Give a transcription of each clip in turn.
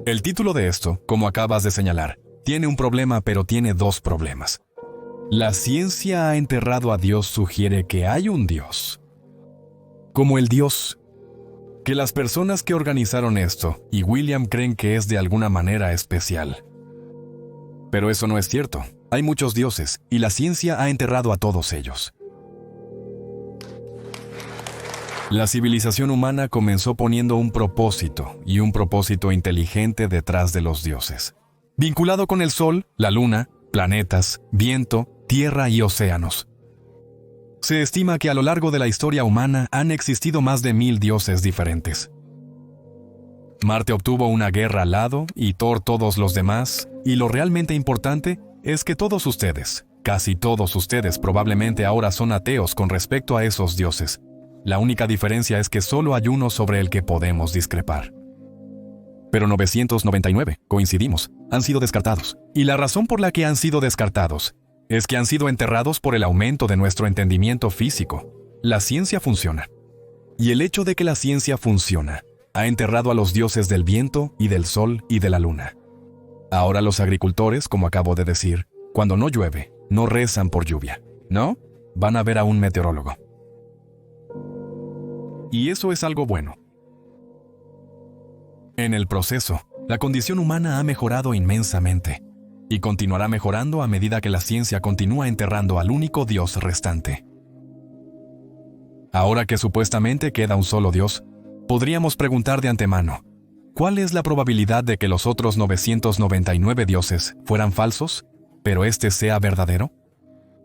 El título de esto, como acabas de señalar, tiene un problema, pero tiene dos problemas. La ciencia ha enterrado a Dios sugiere que hay un Dios. Como el Dios que las personas que organizaron esto y William creen que es de alguna manera especial. Pero eso no es cierto. Hay muchos dioses y la ciencia ha enterrado a todos ellos. La civilización humana comenzó poniendo un propósito y un propósito inteligente detrás de los dioses, vinculado con el sol, la luna, planetas, viento, tierra y océanos. Se estima que a lo largo de la historia humana han existido más de 1000 dioses diferentes. Marte obtuvo una guerra al lado y Thor todos los demás, y lo realmente importante es que todos ustedes, casi todos ustedes probablemente ahora son ateos con respecto a esos dioses. La única diferencia es que solo hay uno sobre el que podemos discrepar. Pero 999, coincidimos, han sido descartados. Y la razón por la que han sido descartados es que han sido enterrados por el aumento de nuestro entendimiento físico. La ciencia funciona. Y el hecho de que la ciencia funciona ha enterrado a los dioses del viento y del sol y de la luna. Ahora los agricultores, como acabo de decir, cuando no llueve, no rezan por lluvia, ¿no? Van a ver a un meteorólogo. Y eso es algo bueno. En el proceso, la condición humana ha mejorado inmensamente y continuará mejorando a medida que la ciencia continúa enterrando al único Dios restante. Ahora que supuestamente queda un solo Dios, podríamos preguntar de antemano, ¿cuál es la probabilidad de que los otros 999 dioses fueran falsos, pero este sea verdadero?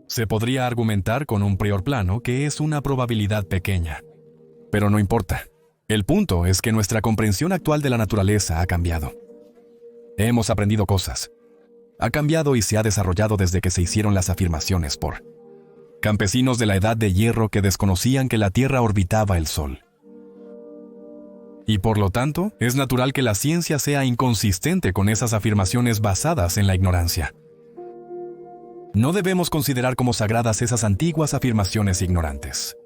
Se podría argumentar con un prior plano que es una probabilidad pequeña. Pero no importa. El punto es que nuestra comprensión actual de la naturaleza ha cambiado. Hemos aprendido cosas. Ha cambiado y se ha desarrollado desde que se hicieron las afirmaciones por campesinos de la Edad de Hierro que desconocían que la Tierra orbitaba el Sol. Y por lo tanto, es natural que la ciencia sea inconsistente con esas afirmaciones basadas en la ignorancia. No debemos considerar como sagradas esas antiguas afirmaciones ignorantes.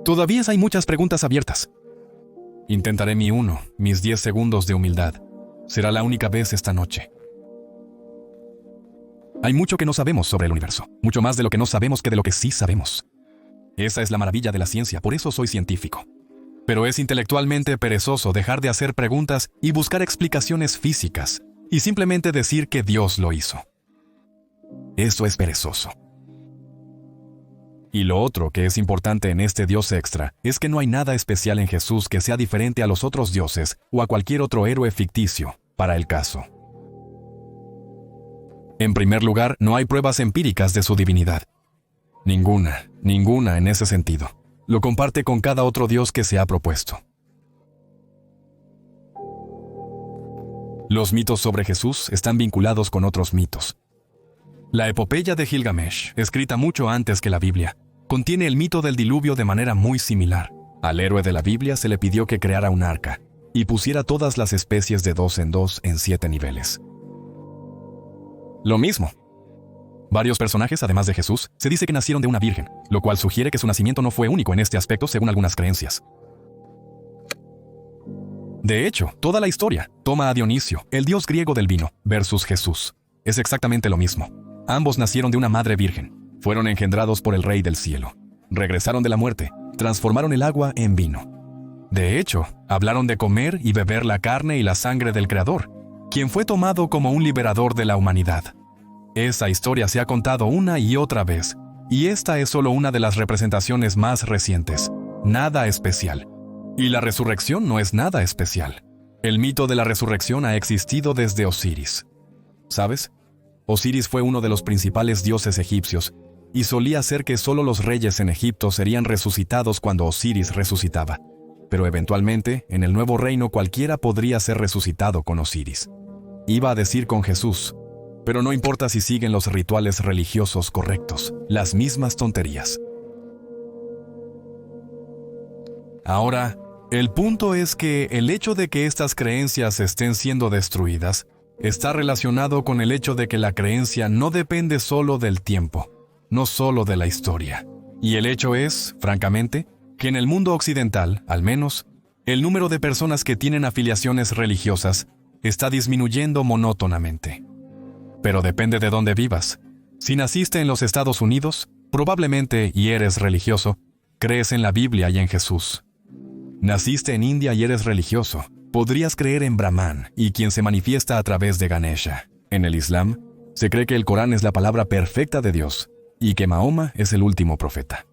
Todavía hay muchas preguntas abiertas. Intentaré mis 10 segundos de humildad. Será la única vez esta noche. Hay mucho que no sabemos sobre el universo, mucho más de lo que no sabemos que de lo que sí sabemos. Esa es la maravilla de la ciencia, por eso soy científico. Pero es intelectualmente perezoso dejar de hacer preguntas y buscar explicaciones físicas, y simplemente decir que Dios lo hizo. Eso es perezoso. Y lo otro que es importante en este Dios extra es que no hay nada especial en Jesús que sea diferente a los otros dioses o a cualquier otro héroe ficticio, para el caso. En primer lugar, no hay pruebas empíricas de su divinidad. Ninguna en ese sentido. Lo comparte con cada otro Dios que se ha propuesto. Los mitos sobre Jesús están vinculados con otros mitos. La epopeya de Gilgamesh, escrita mucho antes que la Biblia, contiene el mito del diluvio de manera muy similar. Al héroe de la Biblia se le pidió que creara un arca y pusiera todas las especies de 2 en 2 en 7 niveles. Lo mismo. Varios personajes, además de Jesús, se dice que nacieron de una virgen, lo cual sugiere que su nacimiento no fue único en este aspecto según algunas creencias. De hecho, toda la historia toma a Dionisio, el dios griego del vino, versus Jesús. Es exactamente lo mismo. Ambos nacieron de una madre virgen. Fueron engendrados por el Rey del Cielo. Regresaron de la muerte. Transformaron el agua en vino. De hecho, hablaron de comer y beber la carne y la sangre del Creador, quien fue tomado como un liberador de la humanidad. Esa historia se ha contado una y otra vez, y esta es solo una de las representaciones más recientes. Nada especial. Y la resurrección no es nada especial. El mito de la resurrección ha existido desde Osiris. ¿Sabes? Osiris fue uno de los principales dioses egipcios, y solía ser que solo los reyes en Egipto serían resucitados cuando Osiris resucitaba. Pero eventualmente, en el nuevo reino cualquiera podría ser resucitado con Osiris. Iba a decir con Jesús, pero no importa si siguen los rituales religiosos correctos, las mismas tonterías. Ahora, el punto es que el hecho de que estas creencias estén siendo destruidas está relacionado con el hecho de que la creencia no depende solo del tiempo, no solo de la historia. Y el hecho es, francamente, que en el mundo occidental, al menos, El número de personas que tienen afiliaciones religiosas está disminuyendo monótonamente. Pero depende de dónde vivas. Si naciste en los Estados Unidos, probablemente, y eres religioso, crees en la Biblia y en Jesús. Naciste en India y eres religioso, podrías creer en Brahman y quien se manifiesta a través de Ganesha. En el Islam, se cree que el Corán es la palabra perfecta de Dios y que Mahoma es el último profeta.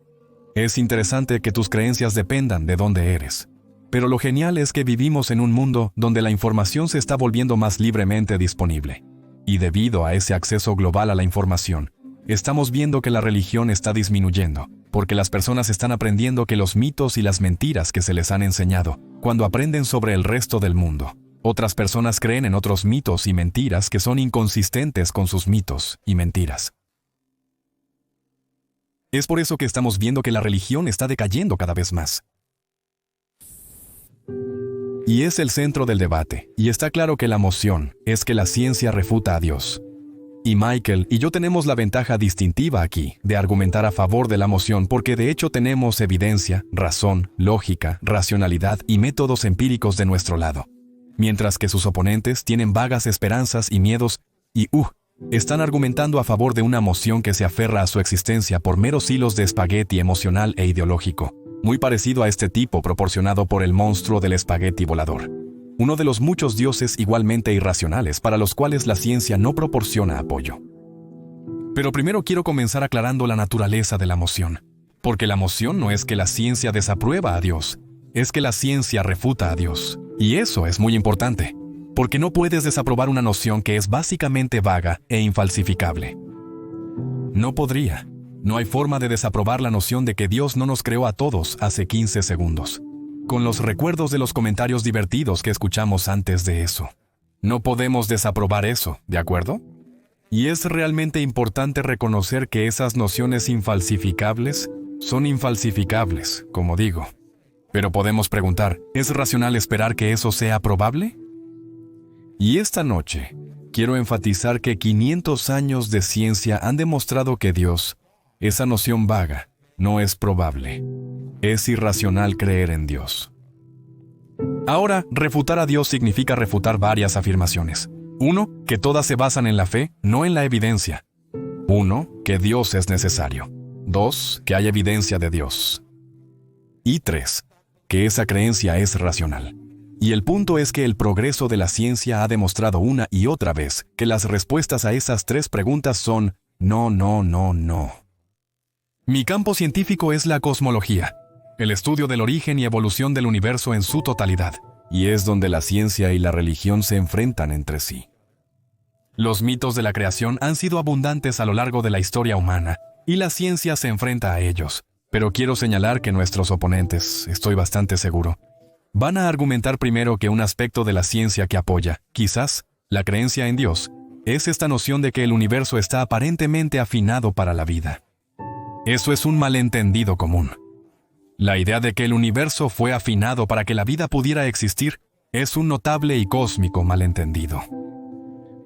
Es interesante que tus creencias dependan de dónde eres. Pero lo genial es que vivimos en un mundo donde la información se está volviendo más libremente disponible. Y debido a ese acceso global a la información, estamos viendo que la religión está disminuyendo, porque las personas están aprendiendo que los mitos y las mentiras que se les han enseñado, cuando aprenden sobre el resto del mundo, otras personas creen en otros mitos y mentiras que son inconsistentes con sus mitos y mentiras. Es por eso que estamos viendo que la religión está decayendo cada vez más. Y es el centro del debate, y está claro que la moción es que la ciencia refuta a Dios. Y Michael y yo tenemos la ventaja distintiva aquí de argumentar a favor de la moción porque de hecho tenemos evidencia, razón, lógica, racionalidad y métodos empíricos de nuestro lado. Mientras que sus oponentes tienen vagas esperanzas y miedos y están argumentando a favor de una moción que se aferra a su existencia por meros hilos de espagueti emocional e ideológico, muy parecido a este tipo proporcionado por el monstruo del espagueti volador. Uno de los muchos dioses igualmente irracionales para los cuales la ciencia no proporciona apoyo. Pero primero quiero comenzar aclarando la naturaleza de la moción. Porque la moción no es que la ciencia desaprueba a Dios, es que la ciencia refuta a Dios. Y eso es muy importante, porque no puedes desaprobar una noción que es básicamente vaga e infalsificable. No podría. No hay forma de desaprobar la noción de que Dios no nos creó a todos hace 15 segundos. Con los recuerdos de los comentarios divertidos que escuchamos antes de eso. No podemos desaprobar eso, ¿de acuerdo? Y es realmente importante reconocer que esas nociones infalsificables son infalsificables, como digo. Pero podemos preguntar, ¿es racional esperar que eso sea probable? Y esta noche, quiero enfatizar que 500 años de ciencia han demostrado que Dios, esa noción vaga, no es probable. Es irracional creer en Dios. Ahora, refutar a Dios significa refutar varias afirmaciones. 1, que todas se basan en la fe, no en la evidencia. 1, que Dios es necesario. 2, que hay evidencia de Dios. Y 3, que esa creencia es racional. Y el punto es que el progreso de la ciencia ha demostrado una y otra vez que las respuestas a esas 3 preguntas son no, no, no, no. Mi campo científico es la cosmología, el estudio del origen y evolución del universo en su totalidad, y es donde la ciencia y la religión se enfrentan entre sí. Los mitos de la creación han sido abundantes a lo largo de la historia humana, y la ciencia se enfrenta a ellos. Pero quiero señalar que nuestros oponentes, estoy bastante seguro, van a argumentar primero que un aspecto de la ciencia que apoya, quizás, la creencia en Dios, es esta noción de que el universo está aparentemente afinado para la vida. Eso es un malentendido común. La idea de que el universo fue afinado para que la vida pudiera existir es un notable y cósmico malentendido.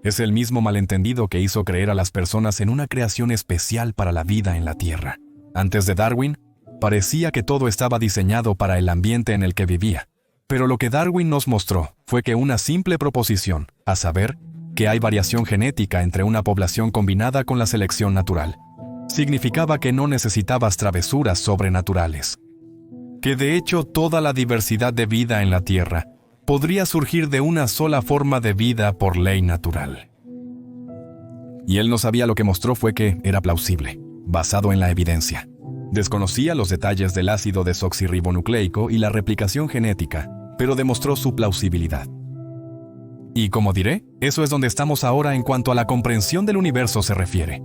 Es el mismo malentendido que hizo creer a las personas en una creación especial para la vida en la Tierra. Antes de Darwin, parecía que todo estaba diseñado para el ambiente en el que vivía. Pero lo que Darwin nos mostró fue que una simple proposición, a saber, que hay variación genética entre una población combinada con la selección natural, significaba que no necesitabas travesuras sobrenaturales. Que de hecho toda la diversidad de vida en la Tierra podría surgir de una sola forma de vida por ley natural. Y él no sabía, lo que mostró fue que era plausible, basado en la evidencia. Desconocía los detalles del ácido desoxirribonucleico y la replicación genética, pero demostró su plausibilidad. Y como diré, eso es donde estamos ahora en cuanto a la comprensión del universo se refiere.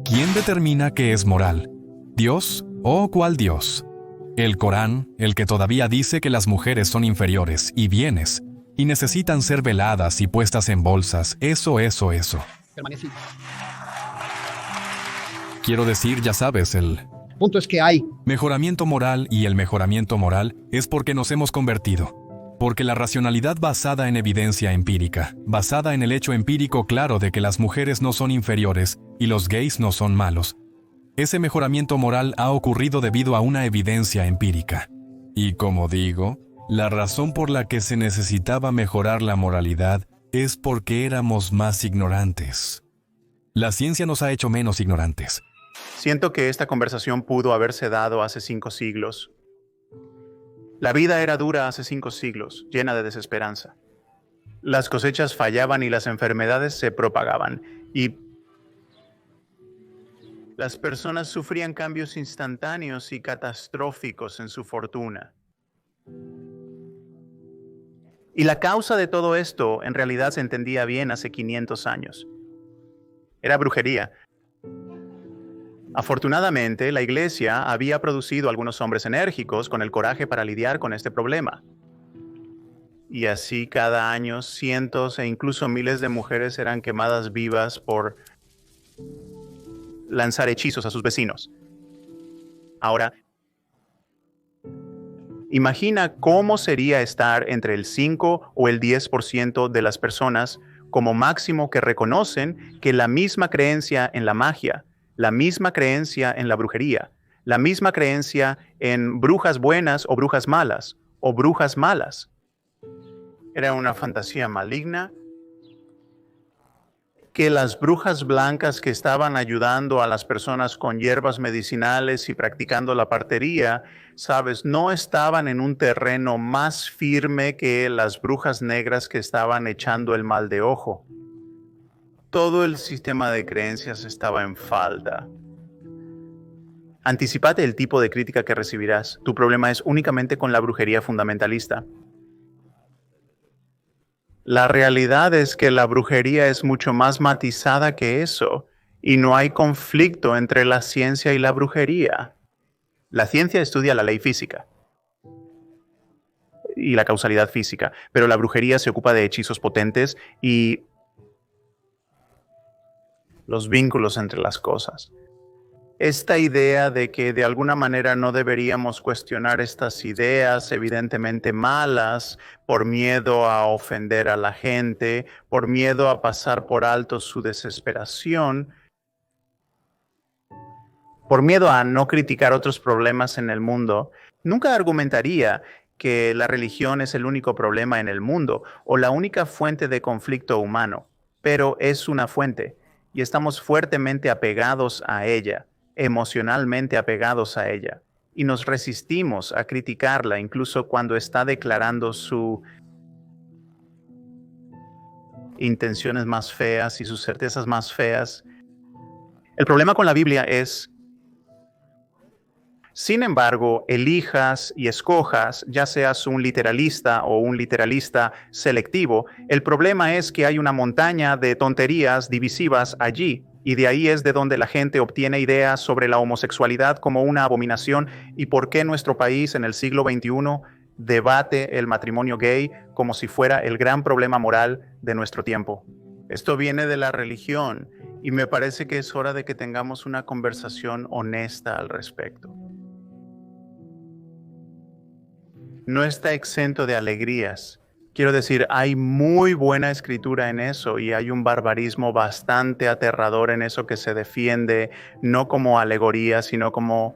¿Quién determina qué es moral? ¿Dios o cuál Dios? El Corán, el que todavía dice que las mujeres son inferiores y bienes, y necesitan ser veladas y puestas en bolsas, eso. Permanecí. Quiero decir, ya sabes, el Punto es que hay mejoramiento moral, y el mejoramiento moral es porque nos hemos convertido. Porque la racionalidad basada en evidencia empírica, basada en el hecho empírico claro de que las mujeres no son inferiores y los gays no son malos, ese mejoramiento moral ha ocurrido debido a una evidencia empírica. Y como digo, La razón por la que se necesitaba mejorar la moralidad es porque éramos más ignorantes. La ciencia nos ha hecho menos ignorantes. Siento que esta conversación pudo haberse dado hace 5 siglos. La vida era dura hace 5 siglos, llena de desesperanza. Las cosechas fallaban y las enfermedades se propagaban. Y las personas sufrían cambios instantáneos y catastróficos en su fortuna. Y la causa de todo esto en realidad se entendía bien hace 500 años. Era brujería. Afortunadamente, la Iglesia había producido algunos hombres enérgicos con el coraje para lidiar con este problema. Y así cada año cientos e incluso miles de mujeres eran quemadas vivas por lanzar hechizos a sus vecinos. Ahora, imagina cómo sería estar entre el 5 o el 10% de las personas como máximo que reconocen que la misma creencia en la magia, la misma creencia en la brujería, la misma creencia en brujas buenas o brujas malas, era una fantasía maligna, que las brujas blancas que estaban ayudando a las personas con hierbas medicinales y practicando la partería, sabes, no estaban en un terreno más firme que las brujas negras que estaban echando el mal de ojo. Todo el sistema de creencias estaba en falta. Anticípate el tipo de crítica que recibirás. Tu problema es únicamente con la brujería fundamentalista. La realidad es que la brujería es mucho más matizada que eso, y no hay conflicto entre la ciencia y la brujería. La ciencia estudia la ley física y la causalidad física, pero la brujería se ocupa de hechizos potentes y los vínculos entre las cosas. Esta idea de que de alguna manera no deberíamos cuestionar estas ideas evidentemente malas por miedo a ofender a la gente, por miedo a pasar por alto su desesperación, por miedo a no criticar otros problemas en el mundo, nunca argumentaría que la religión es el único problema en el mundo o la única fuente de conflicto humano, pero es una fuente y estamos fuertemente apegados a ella, emocionalmente apegados a ella, y nos resistimos a criticarla incluso cuando está declarando sus intenciones más feas y sus certezas más feas. El problema con la Biblia es, sin embargo, elijas y escojas, ya seas un literalista o un literalista selectivo, el problema es que hay una montaña de tonterías divisivas allí, y de ahí es de donde la gente obtiene ideas sobre la homosexualidad como una abominación y por qué nuestro país en el siglo XXI debate el matrimonio gay como si fuera el gran problema moral de nuestro tiempo. Esto viene de la religión y me parece que es hora de que tengamos una conversación honesta al respecto. No está exento de alegrías. Quiero decir, hay muy buena escritura en eso y hay un barbarismo bastante aterrador en eso que se defiende, no como alegoría, sino como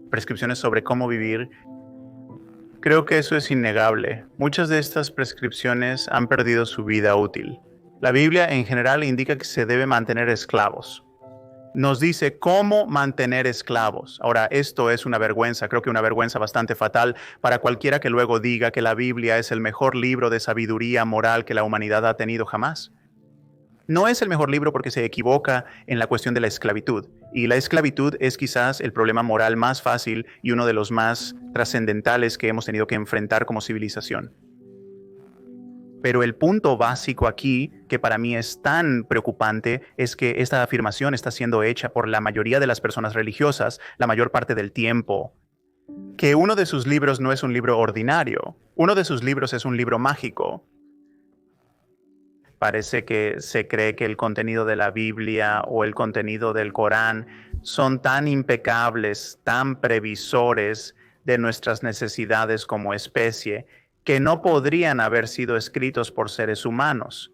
prescripciones sobre cómo vivir. Creo que eso es innegable. Muchas de estas prescripciones han perdido su vida útil. La Biblia en general indica que se debe mantener esclavos. Nos dice cómo mantener esclavos. Ahora, esto es una vergüenza, creo que una vergüenza bastante fatal para cualquiera que luego diga que la Biblia es el mejor libro de sabiduría moral que la humanidad ha tenido jamás. No es el mejor libro porque se equivoca en la cuestión de la esclavitud. Y la esclavitud es quizás el problema moral más fácil y uno de los más trascendentales que hemos tenido que enfrentar como civilización. Pero el punto básico aquí, que para mí es tan preocupante, es que esta afirmación está siendo hecha por la mayoría de las personas religiosas la mayor parte del tiempo. Que uno de sus libros no es un libro ordinario, uno de sus libros es un libro mágico. Parece que se cree que el contenido de la Biblia o el contenido del Corán son tan impecables, tan previsores de nuestras necesidades como especie, que no podrían haber sido escritos por seres humanos.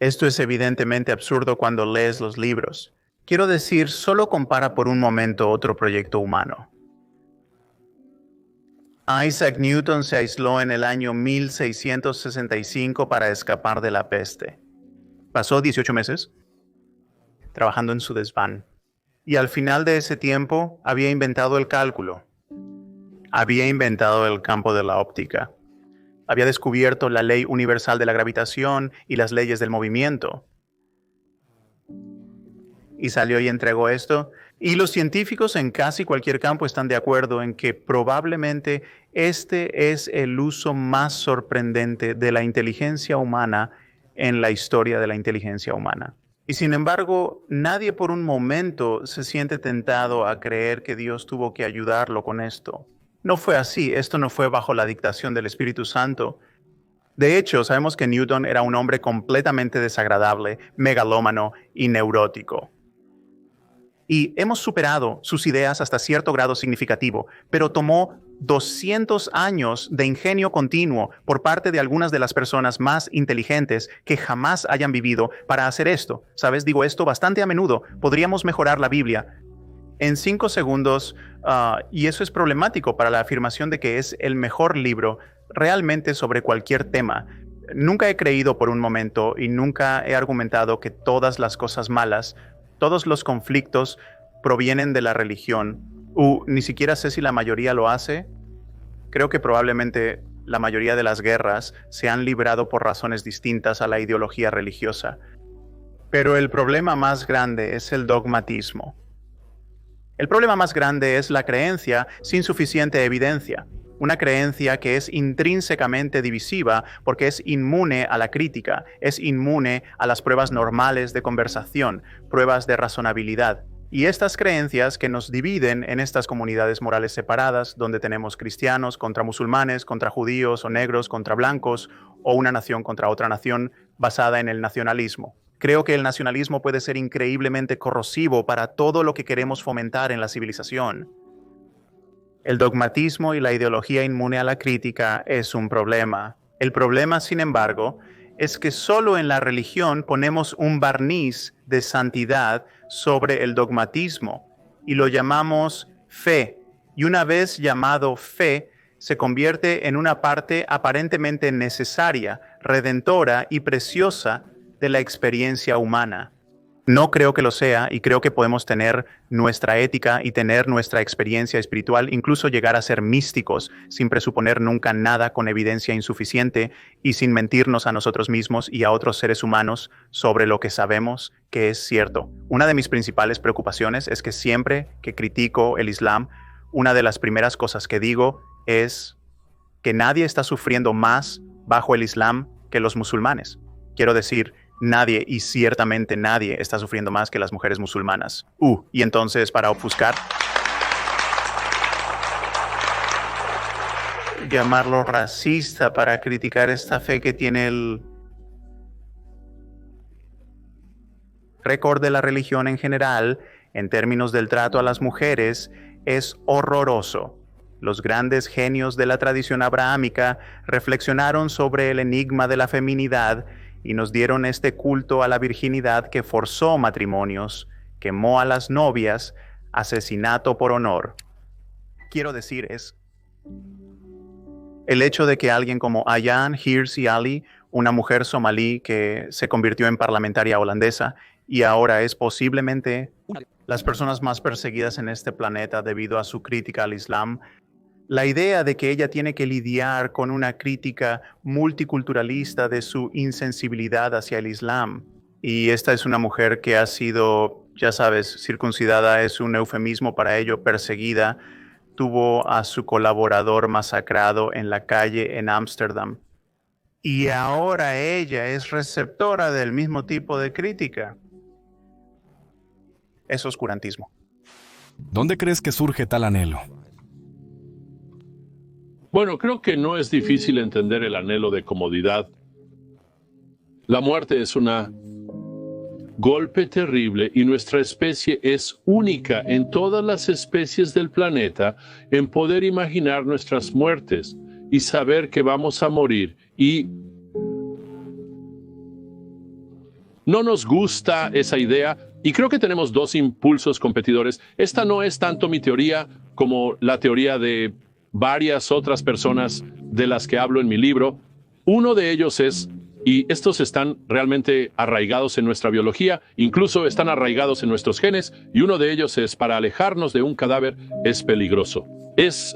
Esto es evidentemente absurdo cuando lees los libros. Quiero decir, solo compara por un momento otro proyecto humano. Isaac Newton se aisló en el año 1665 para escapar de la peste. Pasó 18 meses trabajando en su desván. Y al final de ese tiempo había inventado el cálculo. Había inventado el campo de la óptica. Había descubierto la ley universal de la gravitación y las leyes del movimiento. Y salió y entregó esto. Y los científicos en casi cualquier campo están de acuerdo en que probablemente este es el uso más sorprendente de la inteligencia humana en la historia de la inteligencia humana. Y sin embargo, nadie por un momento se siente tentado a creer que Dios tuvo que ayudarlo con esto. No fue así, esto no fue bajo la dictación del Espíritu Santo. De hecho, sabemos que Newton era un hombre completamente desagradable, megalómano y neurótico. Y hemos superado sus ideas hasta cierto grado significativo, pero tomó 200 años de ingenio continuo por parte de algunas de las personas más inteligentes que jamás hayan vivido para hacer esto. ¿Sabes? Digo esto bastante a menudo. Podríamos mejorar la Biblia en 5 segundos, y eso es problemático para la afirmación de que es el mejor libro realmente sobre cualquier tema. Nunca he creído por un momento y nunca he argumentado que todas las cosas malas, todos los conflictos provienen de la religión. Ni siquiera sé si la mayoría lo hace. Creo que probablemente la mayoría de las guerras se han librado por razones distintas a la ideología religiosa. Pero el problema más grande es el dogmatismo. El problema más grande es la creencia sin suficiente evidencia. Una creencia que es intrínsecamente divisiva porque es inmune a la crítica, es inmune a las pruebas normales de conversación, pruebas de razonabilidad. Y estas creencias que nos dividen en estas comunidades morales separadas, donde tenemos cristianos contra musulmanes, contra judíos o negros contra blancos, o una nación contra otra nación basada en el nacionalismo. Creo que el nacionalismo puede ser increíblemente corrosivo para todo lo que queremos fomentar en la civilización. El dogmatismo y la ideología inmune a la crítica es un problema. El problema, sin embargo, es que solo en la religión ponemos un barniz de santidad sobre el dogmatismo y lo llamamos fe. Y una vez llamado fe, se convierte en una parte aparentemente necesaria, redentora y preciosa de la experiencia humana. No creo que lo sea y creo que podemos tener nuestra ética y tener nuestra experiencia espiritual, incluso llegar a ser místicos sin presuponer nunca nada con evidencia insuficiente y sin mentirnos a nosotros mismos y a otros seres humanos sobre lo que sabemos que es cierto. Una de mis principales preocupaciones es que siempre que critico el Islam, una de las primeras cosas que digo es que nadie está sufriendo más bajo el Islam que los musulmanes. Quiero decir, nadie, y ciertamente nadie, está sufriendo más que las mujeres musulmanas. Y entonces, para ofuscar, llamarlo racista para criticar esta fe que tiene el récord de la religión en general, en términos del trato a las mujeres, es horroroso. Los grandes genios de la tradición abrahámica reflexionaron sobre el enigma de la feminidad y nos dieron este culto a la virginidad que forzó matrimonios, quemó a las novias, asesinato por honor. Quiero decir, es el hecho de que alguien como Ayaan Hirsi Ali, una mujer somalí que se convirtió en parlamentaria holandesa y ahora es posiblemente las personas más perseguidas en este planeta debido a su crítica al Islam, la idea de que ella tiene que lidiar con una crítica multiculturalista de su insensibilidad hacia el Islam. Y esta es una mujer que ha sido, ya sabes, circuncidada es un eufemismo para ello, perseguida. Tuvo a su colaborador masacrado en la calle en Ámsterdam. Y ahora ella es receptora del mismo tipo de crítica. Es oscurantismo. ¿Dónde crees que surge tal anhelo? Bueno, creo que no es difícil entender el anhelo de comodidad. La muerte es un golpe terrible y nuestra especie es única en todas las especies del planeta en poder imaginar nuestras muertes y saber que vamos a morir. Y no nos gusta esa idea y creo que tenemos dos impulsos competidores. Esta no es tanto mi teoría como la teoría de varias otras personas de las que hablo en mi libro. Uno de ellos es, y estos están realmente arraigados en nuestra biología, incluso están arraigados en nuestros genes, y uno de ellos es, para alejarnos de un cadáver es peligroso. Es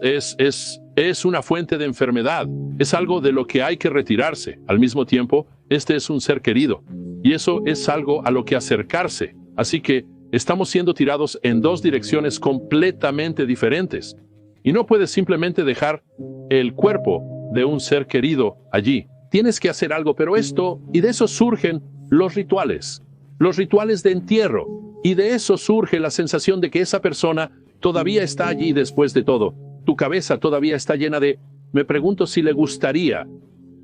una fuente de enfermedad, es algo de lo que hay que retirarse. Al mismo tiempo, este es un ser querido, y eso es algo a lo que acercarse. Así que estamos siendo tirados en dos direcciones completamente diferentes. Y no puedes simplemente dejar el cuerpo de un ser querido allí. Tienes que hacer algo, pero y de eso surgen los rituales de entierro, y de eso surge la sensación de que esa persona todavía está allí después de todo. Tu cabeza todavía está llena de, me pregunto si le gustaría,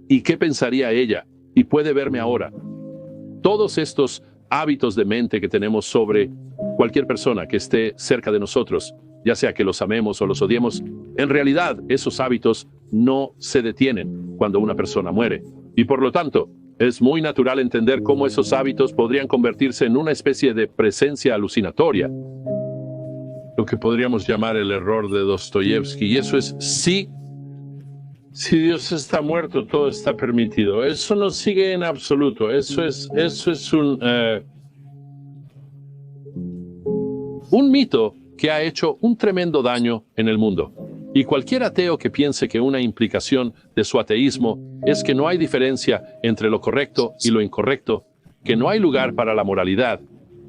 y qué pensaría ella, y puede verme ahora. Todos estos hábitos de mente que tenemos sobre cualquier persona que esté cerca de nosotros, ya sea que los amemos o los odiemos, en realidad esos hábitos no se detienen cuando una persona muere. Y por lo tanto, es muy natural entender cómo esos hábitos podrían convertirse en una especie de presencia alucinatoria. Lo que podríamos llamar el error de Dostoyevsky. Y eso es, si Dios está muerto, todo está permitido. Eso no sigue en absoluto. Eso es un mito que ha hecho un tremendo daño en el mundo. Y cualquier ateo que piense que una implicación de su ateísmo es que no hay diferencia entre lo correcto y lo incorrecto, que no hay lugar para la moralidad,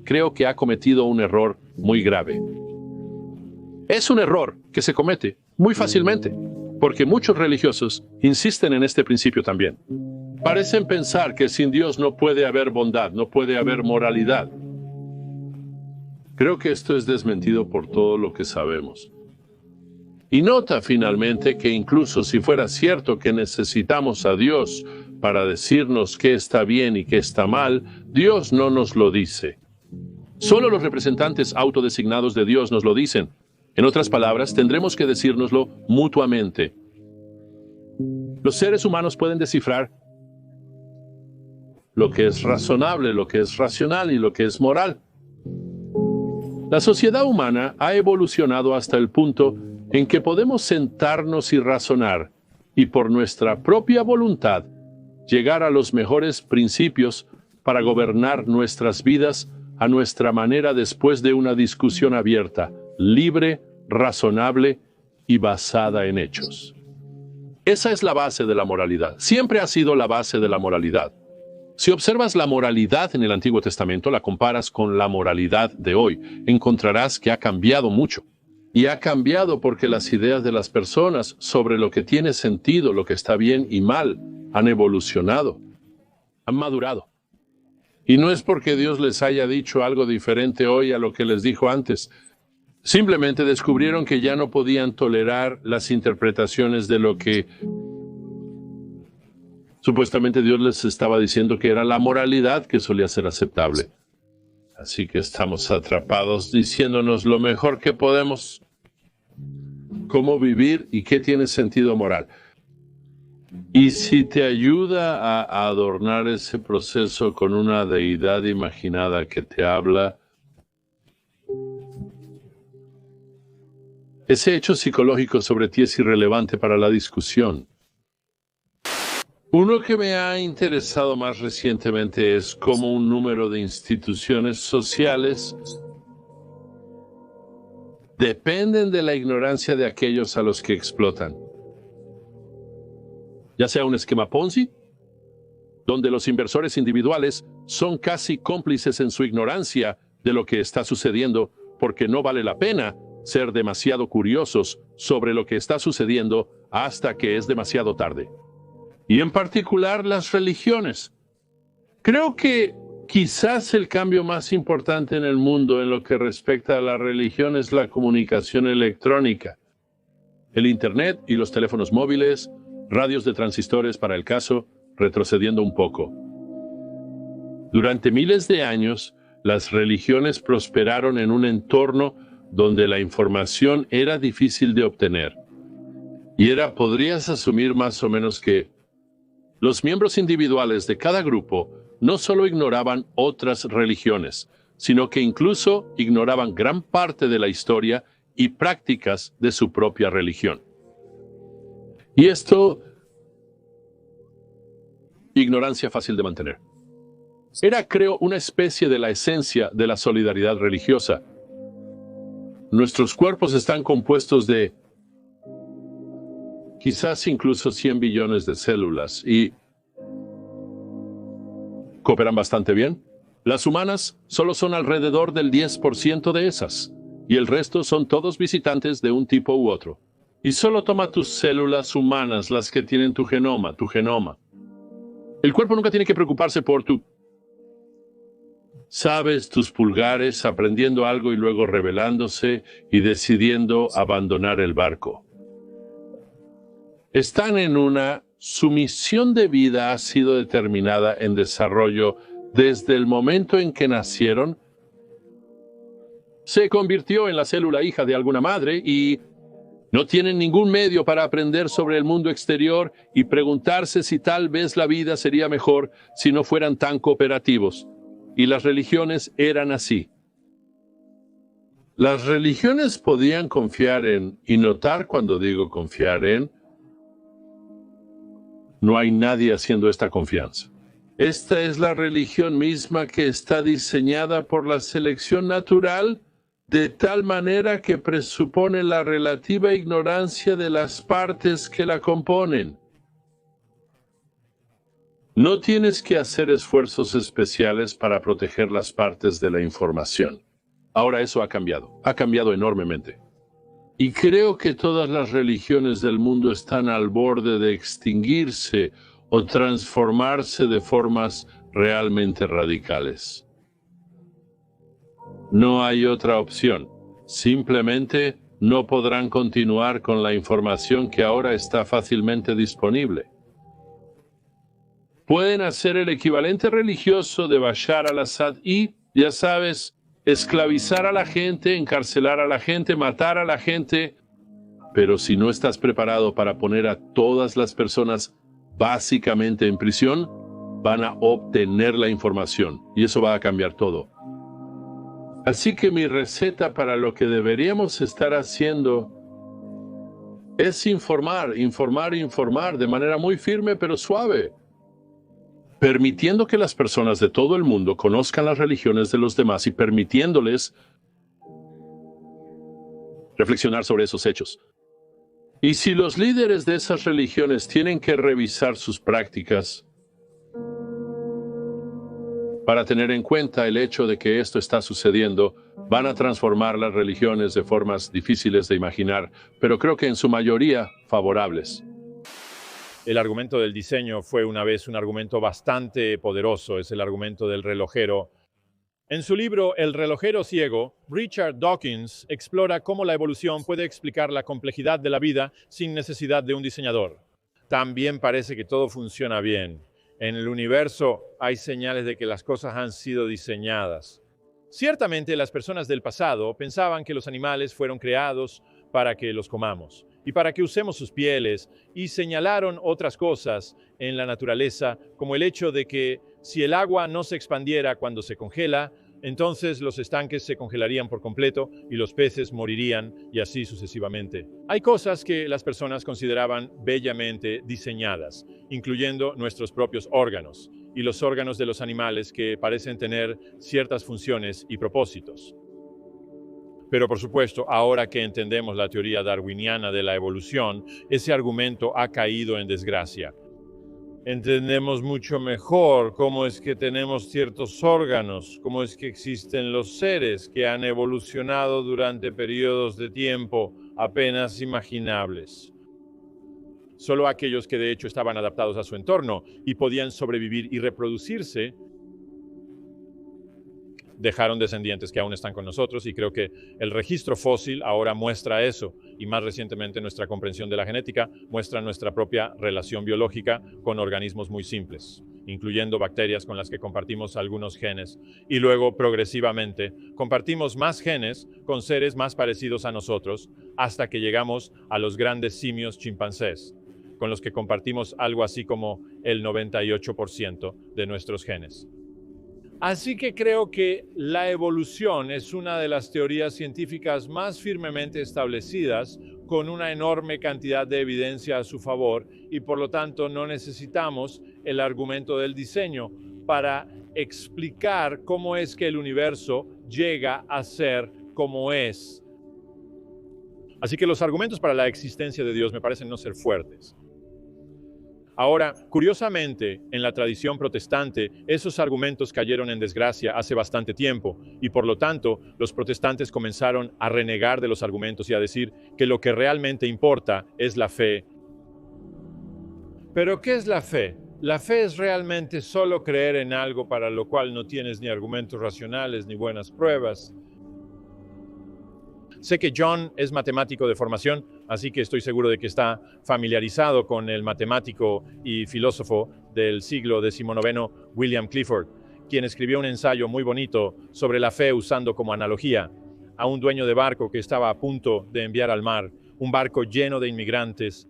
creo que ha cometido un error muy grave. Es un error que se comete muy fácilmente, porque muchos religiosos insisten en este principio también. Parecen pensar que sin Dios no puede haber bondad, no puede haber moralidad. Creo que esto es desmentido por todo lo que sabemos. Y nota finalmente que incluso si fuera cierto que necesitamos a Dios para decirnos qué está bien y qué está mal, Dios no nos lo dice. Solo los representantes autodesignados de Dios nos lo dicen. En otras palabras, tendremos que decírnoslo mutuamente. Los seres humanos pueden descifrar lo que es razonable, lo que es racional y lo que es moral. La sociedad humana ha evolucionado hasta el punto en que podemos sentarnos y razonar, y por nuestra propia voluntad, llegar a los mejores principios para gobernar nuestras vidas a nuestra manera después de una discusión abierta, libre, razonable y basada en hechos. Esa es la base de la moralidad. Siempre ha sido la base de la moralidad. Si observas la moralidad en el Antiguo Testamento, la comparas con la moralidad de hoy, encontrarás que ha cambiado mucho. Y ha cambiado porque las ideas de las personas sobre lo que tiene sentido, lo que está bien y mal, han evolucionado, han madurado. Y no es porque Dios les haya dicho algo diferente hoy a lo que les dijo antes. Simplemente descubrieron que ya no podían tolerar las interpretaciones de lo que supuestamente Dios les estaba diciendo que era la moralidad que solía ser aceptable. Así que estamos atrapados diciéndonos lo mejor que podemos, cómo vivir y qué tiene sentido moral. Y si te ayuda a adornar ese proceso con una deidad imaginada que te habla, ese hecho psicológico sobre ti es irrelevante para la discusión. Uno que me ha interesado más recientemente es cómo un número de instituciones sociales dependen de la ignorancia de aquellos a los que explotan. Ya sea un esquema Ponzi, donde los inversores individuales son casi cómplices en su ignorancia de lo que está sucediendo, porque no vale la pena ser demasiado curiosos sobre lo que está sucediendo hasta que es demasiado tarde. Y en particular las religiones. Creo que quizás el cambio más importante en el mundo en lo que respecta a la religión es la comunicación electrónica. El Internet y los teléfonos móviles, radios de transistores para el caso, retrocediendo un poco. Durante miles de años, las religiones prosperaron en un entorno donde la información era difícil de obtener. Y podrías asumir más o menos que los miembros individuales de cada grupo no solo ignoraban otras religiones, sino que incluso ignoraban gran parte de la historia y prácticas de su propia religión. Y esto, ignorancia fácil de mantener. Era, creo, una especie de la esencia de la solidaridad religiosa. Nuestros cuerpos están compuestos de quizás incluso 100 billones de células y cooperan bastante bien. Las humanas solo son alrededor del 10% de esas, y el resto son todos visitantes de un tipo u otro. Y solo toma tus células humanas, las que tienen tu genoma. El cuerpo nunca tiene que preocuparse por tus pulgares aprendiendo algo y luego rebelándose y decidiendo abandonar el barco. Están en su misión de vida ha sido determinada en desarrollo desde el momento en que nacieron. Se convirtió en la célula hija de alguna madre y no tienen ningún medio para aprender sobre el mundo exterior y preguntarse si tal vez la vida sería mejor si no fueran tan cooperativos. Y las religiones eran así. Las religiones podían confiar en, y notar cuando digo confiar en, no hay nadie haciendo esta confianza. Esta es la religión misma que está diseñada por la selección natural de tal manera que presupone la relativa ignorancia de las partes que la componen. No tienes que hacer esfuerzos especiales para proteger las partes de la información. Ahora eso ha cambiado enormemente. Y creo que todas las religiones del mundo están al borde de extinguirse o transformarse de formas realmente radicales. No hay otra opción. Simplemente no podrán continuar con la información que ahora está fácilmente disponible. Pueden hacer el equivalente religioso de Bashar al-Assad y, ya sabes, esclavizar a la gente, encarcelar a la gente, matar a la gente. Pero si no estás preparado para poner a todas las personas básicamente en prisión, van a obtener la información y eso va a cambiar todo. Así que mi receta para lo que deberíamos estar haciendo es informar de manera muy firme pero suave, permitiendo que las personas de todo el mundo conozcan las religiones de los demás y permitiéndoles reflexionar sobre esos hechos. Y si los líderes de esas religiones tienen que revisar sus prácticas para tener en cuenta el hecho de que esto está sucediendo, van a transformar las religiones de formas difíciles de imaginar, pero creo que en su mayoría favorables. El argumento del diseño fue una vez un argumento bastante poderoso, es el argumento del relojero. En su libro El relojero ciego, Richard Dawkins explora cómo la evolución puede explicar la complejidad de la vida sin necesidad de un diseñador. También parece que todo funciona bien. En el universo hay señales de que las cosas han sido diseñadas. Ciertamente las personas del pasado pensaban que los animales fueron creados para que los comamos y para que usemos sus pieles, y señalaron otras cosas en la naturaleza, como el hecho de que si el agua no se expandiera cuando se congela, entonces los estanques se congelarían por completo y los peces morirían, y así sucesivamente. Hay cosas que las personas consideraban bellamente diseñadas, incluyendo nuestros propios órganos y los órganos de los animales que parecen tener ciertas funciones y propósitos. Pero por supuesto, ahora que entendemos la teoría darwiniana de la evolución, ese argumento ha caído en desgracia. Entendemos mucho mejor cómo es que tenemos ciertos órganos, cómo es que existen los seres que han evolucionado durante periodos de tiempo apenas imaginables. Solo aquellos que de hecho estaban adaptados a su entorno y podían sobrevivir y reproducirse dejaron descendientes que aún están con nosotros, y creo que el registro fósil ahora muestra eso, y más recientemente nuestra comprensión de la genética muestra nuestra propia relación biológica con organismos muy simples, incluyendo bacterias con las que compartimos algunos genes, y luego progresivamente compartimos más genes con seres más parecidos a nosotros hasta que llegamos a los grandes simios chimpancés, con los que compartimos algo así como el 98% de nuestros genes. Así que creo que la evolución es una de las teorías científicas más firmemente establecidas con una enorme cantidad de evidencia a su favor y por lo tanto no necesitamos el argumento del diseño para explicar cómo es que el universo llega a ser como es. Así que los argumentos para la existencia de Dios me parecen no ser fuertes. Ahora, curiosamente, en la tradición protestante, esos argumentos cayeron en desgracia hace bastante tiempo y por lo tanto los protestantes comenzaron a renegar de los argumentos y a decir que lo que realmente importa es la fe. ¿Pero qué es la fe? La fe es realmente solo creer en algo para lo cual no tienes ni argumentos racionales ni buenas pruebas. Sé que John es matemático de formación, así que estoy seguro de que está familiarizado con el matemático y filósofo del siglo XIX, William Clifford, quien escribió un ensayo muy bonito sobre la fe usando como analogía a un dueño de barco que estaba a punto de enviar al mar un barco lleno de inmigrantes.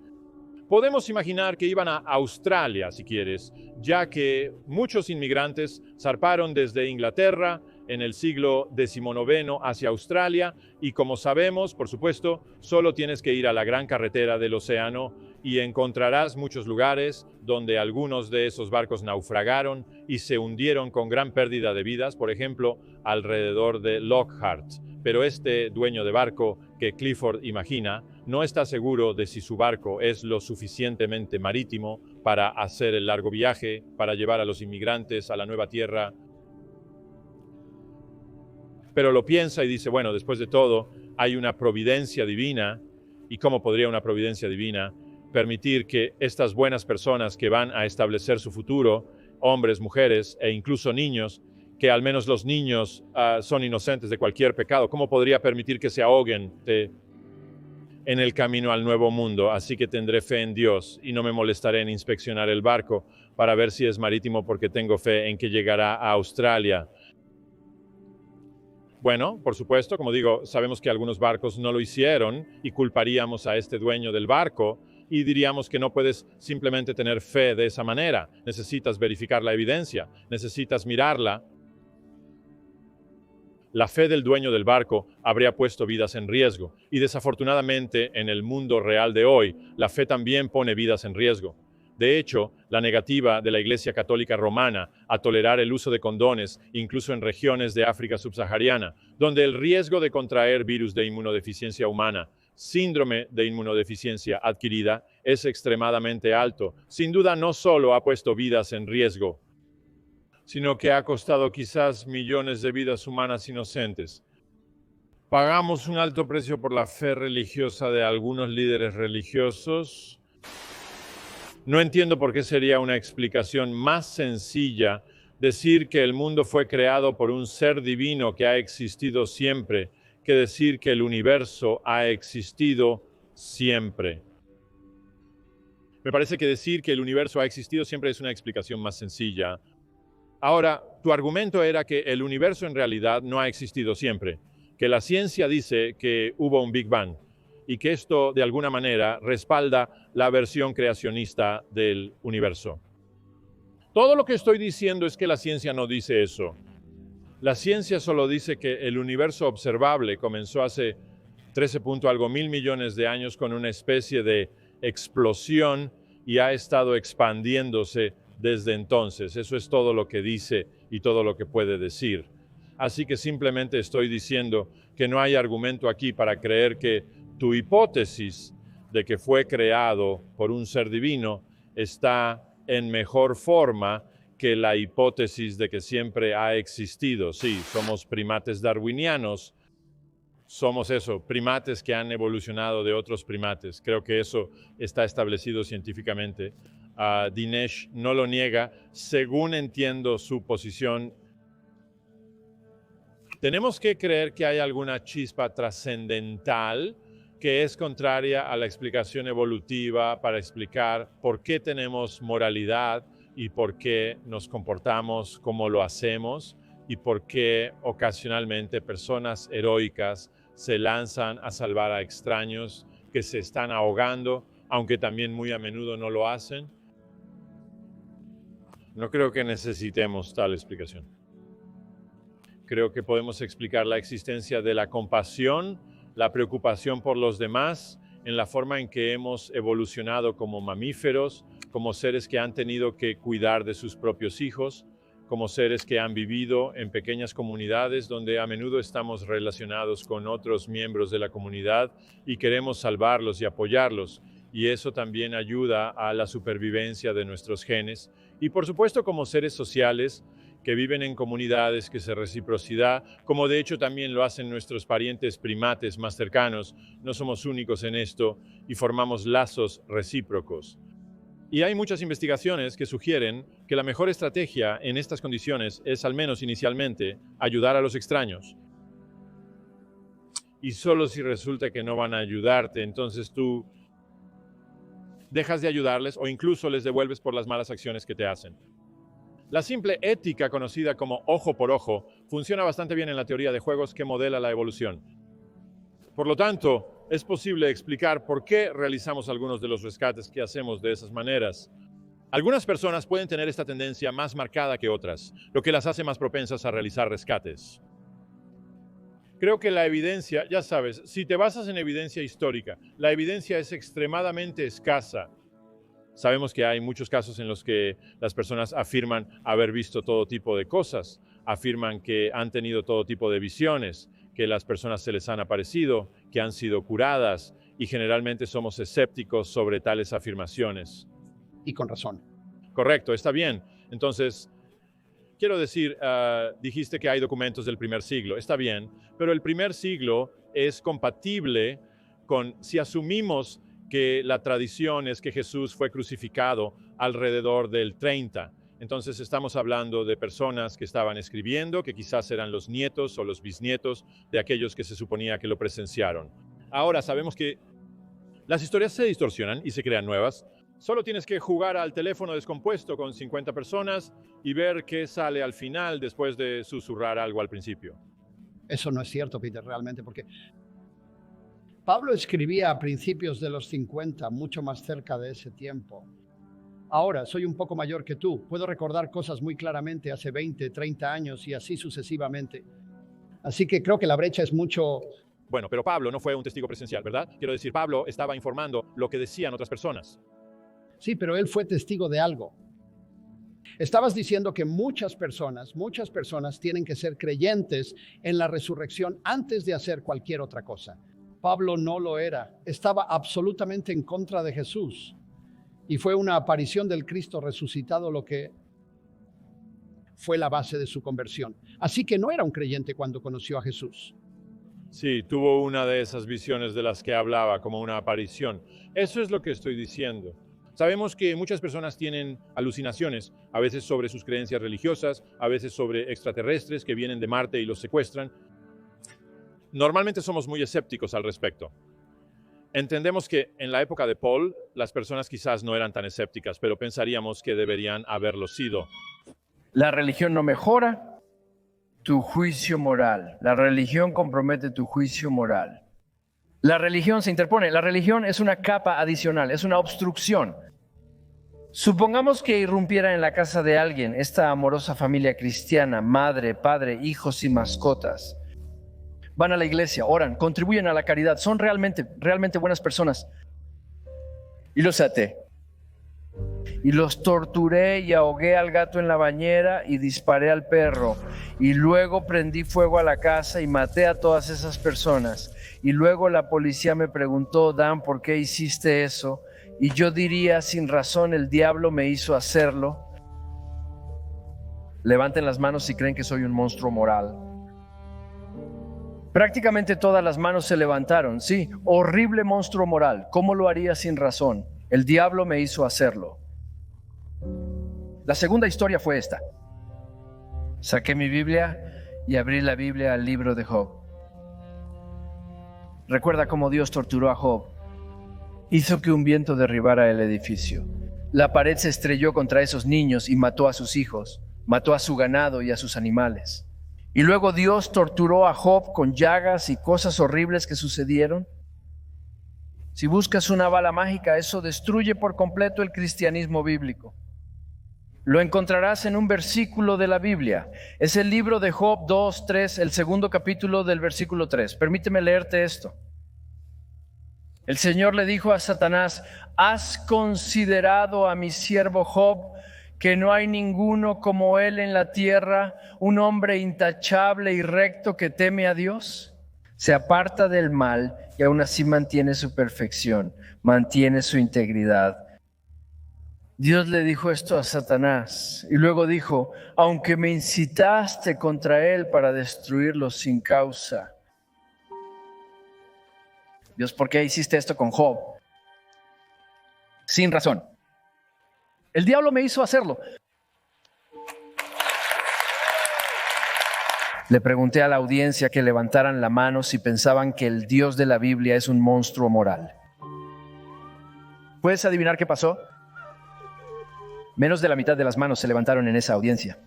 Podemos imaginar que iban a Australia, si quieres, ya que muchos inmigrantes zarparon desde Inglaterra en el siglo XIX hacia Australia y como sabemos, por supuesto, solo tienes que ir a la gran carretera del océano y encontrarás muchos lugares donde algunos de esos barcos naufragaron y se hundieron con gran pérdida de vidas, por ejemplo, alrededor de Lockhart. Pero este dueño de barco que Clifford imagina no está seguro de si su barco es lo suficientemente marítimo para hacer el largo viaje, para llevar a los inmigrantes a la nueva tierra. Pero lo piensa y dice, bueno, después de todo, hay una providencia divina. ¿Y cómo podría una providencia divina permitir que estas buenas personas que van a establecer su futuro, hombres, mujeres e incluso niños, que al menos los niños son inocentes de cualquier pecado, cómo podría permitir que se ahoguen en el camino al nuevo mundo? Así que tendré fe en Dios y no me molestaré en inspeccionar el barco para ver si es marítimo porque tengo fe en que llegará a Australia. Bueno, por supuesto, como digo, sabemos que algunos barcos no lo hicieron y culparíamos a este dueño del barco y diríamos que no puedes simplemente tener fe de esa manera. Necesitas verificar la evidencia, necesitas mirarla. La fe del dueño del barco habría puesto vidas en riesgo y desafortunadamente en el mundo real de hoy, la fe también pone vidas en riesgo. De hecho, la negativa de la Iglesia Católica Romana a tolerar el uso de condones, incluso en regiones de África subsahariana, donde el riesgo de contraer virus de inmunodeficiencia humana, síndrome de inmunodeficiencia adquirida, es extremadamente alto. Sin duda, no solo ha puesto vidas en riesgo, sino que ha costado quizás millones de vidas humanas inocentes. Pagamos un alto precio por la fe religiosa de algunos líderes religiosos. No entiendo por qué sería una explicación más sencilla decir que el mundo fue creado por un ser divino que ha existido siempre, que decir que el universo ha existido siempre. Me parece que decir que el universo ha existido siempre es una explicación más sencilla. Ahora, tu argumento era que el universo en realidad no ha existido siempre, que la ciencia dice que hubo un Big Bang y que esto de alguna manera respalda la versión creacionista del universo. Todo lo que estoy diciendo es que la ciencia no dice eso. La ciencia solo dice que el universo observable comenzó hace 13 algo mil millones de años con una especie de explosión y ha estado expandiéndose desde entonces. Eso es todo lo que dice y todo lo que puede decir. Así que simplemente estoy diciendo que no hay argumento aquí para creer que tu hipótesis de que fue creado por un ser divino está en mejor forma que la hipótesis de que siempre ha existido. Sí, somos primates darwinianos, somos eso, primates que han evolucionado de otros primates. Creo que eso está establecido científicamente. Dinesh no lo niega, según entiendo su posición. Tenemos que creer que hay alguna chispa trascendental que es contraria a la explicación evolutiva para explicar por qué tenemos moralidad y por qué nos comportamos como lo hacemos y por qué ocasionalmente personas heroicas se lanzan a salvar a extraños que se están ahogando, aunque también muy a menudo no lo hacen. No creo que necesitemos tal explicación. Creo que podemos explicar la existencia de la compasión, la preocupación por los demás en la forma en que hemos evolucionado como mamíferos, como seres que han tenido que cuidar de sus propios hijos, como seres que han vivido en pequeñas comunidades donde a menudo estamos relacionados con otros miembros de la comunidad y queremos salvarlos y apoyarlos. Y eso también ayuda a la supervivencia de nuestros genes. Y por supuesto, como seres sociales que viven en comunidades que se reciprocidad, como de hecho también lo hacen nuestros parientes primates más cercanos, no somos únicos en esto y formamos lazos recíprocos. Y hay muchas investigaciones que sugieren que la mejor estrategia en estas condiciones es, al menos inicialmente, ayudar a los extraños. Y solo si resulta que no van a ayudarte, entonces tú dejas de ayudarles o incluso les devuelves por las malas acciones que te hacen. La simple ética conocida como ojo por ojo funciona bastante bien en la teoría de juegos que modela la evolución. Por lo tanto, es posible explicar por qué realizamos algunos de los rescates que hacemos de esas maneras. Algunas personas pueden tener esta tendencia más marcada que otras, lo que las hace más propensas a realizar rescates. Creo que la evidencia, ya sabes, si te basas en evidencia histórica, la evidencia es extremadamente escasa. Sabemos que hay muchos casos en los que las personas afirman haber visto todo tipo de cosas, afirman que han tenido todo tipo de visiones, que las personas se les han aparecido, que han sido curadas, y generalmente somos escépticos sobre tales afirmaciones. Y con razón. Correcto, está bien. Entonces, quiero decir, dijiste que hay documentos del primer siglo, está bien, pero el primer siglo es compatible con, si asumimos que la tradición es que Jesús fue crucificado alrededor del 30. Entonces estamos hablando de personas que estaban escribiendo, que quizás eran los nietos o los bisnietos de aquellos que se suponía que lo presenciaron. Ahora sabemos que las historias se distorsionan y se crean nuevas. Solo tienes que jugar al teléfono descompuesto con 50 personas y ver qué sale al final después de susurrar algo al principio. Eso no es cierto, Peter, realmente, porque Pablo escribía a principios de los 50, mucho más cerca de ese tiempo. Ahora, soy un poco mayor que tú. Puedo recordar cosas muy claramente hace 20, 30 años y así sucesivamente. Así que creo que la brecha es mucho... Bueno, pero Pablo no fue un testigo presencial, ¿verdad? Quiero decir, Pablo estaba informando lo que decían otras personas. Sí, pero él fue testigo de algo. Estabas diciendo que muchas personas tienen que ser creyentes en la resurrección antes de hacer cualquier otra cosa. Pablo no lo era. Estaba absolutamente en contra de Jesús. Y fue una aparición del Cristo resucitado lo que fue la base de su conversión. Así que no era un creyente cuando conoció a Jesús. Sí, tuvo una de esas visiones de las que hablaba, como una aparición. Eso es lo que estoy diciendo. Sabemos que muchas personas tienen alucinaciones, a veces sobre sus creencias religiosas, a veces sobre extraterrestres que vienen de Marte y los secuestran. Normalmente somos muy escépticos al respecto. Entendemos que en la época de Paul, las personas quizás no eran tan escépticas, pero pensaríamos que deberían haberlo sido. La religión no mejora tu juicio moral. La religión compromete tu juicio moral. La religión se interpone. La religión es una capa adicional, es una obstrucción. Supongamos que irrumpiera en la casa de alguien esta amorosa familia cristiana, madre, padre, hijos y mascotas. Van a la iglesia, oran, contribuyen a la caridad, son realmente buenas personas. Y los até. Y los torturé y ahogué al gato en la bañera y disparé al perro. Y luego prendí fuego a la casa y maté a todas esas personas. Y luego la policía me preguntó, Dan, ¿por qué hiciste eso? Y yo diría, sin razón, el diablo me hizo hacerlo. Levanten las manos si creen que soy un monstruo moral. Prácticamente todas las manos se levantaron. Sí, horrible monstruo moral. ¿Cómo lo haría sin razón? El diablo me hizo hacerlo. La segunda historia fue esta. Saqué mi Biblia y abrí la Biblia al libro de Job. Recuerda cómo Dios torturó a Job. Hizo que un viento derribara el edificio. La pared se estrelló contra esos niños y mató a sus hijos. Mató a su ganado y a sus animales. Y luego Dios torturó a Job con llagas y cosas horribles que sucedieron. Si buscas una bala mágica, eso destruye por completo el cristianismo bíblico. Lo encontrarás en un versículo de la Biblia. Es el libro de Job 2:3, el segundo capítulo del versículo 3. Permíteme leerte esto. El Señor le dijo a Satanás: ¿has considerado a mi siervo Job, que no hay ninguno como él en la tierra, un hombre intachable y recto que teme a Dios? Se aparta del mal y aún así mantiene su perfección, mantiene su integridad. Dios le dijo esto a Satanás y luego dijo: aunque me incitaste contra él para destruirlo sin causa. Dios, ¿por qué hiciste esto con Job? Sin razón. El diablo me hizo hacerlo. Le pregunté a la audiencia que levantaran la mano si pensaban que el Dios de la Biblia es un monstruo moral. ¿Puedes adivinar qué pasó? Menos de la mitad de las manos se levantaron en esa audiencia.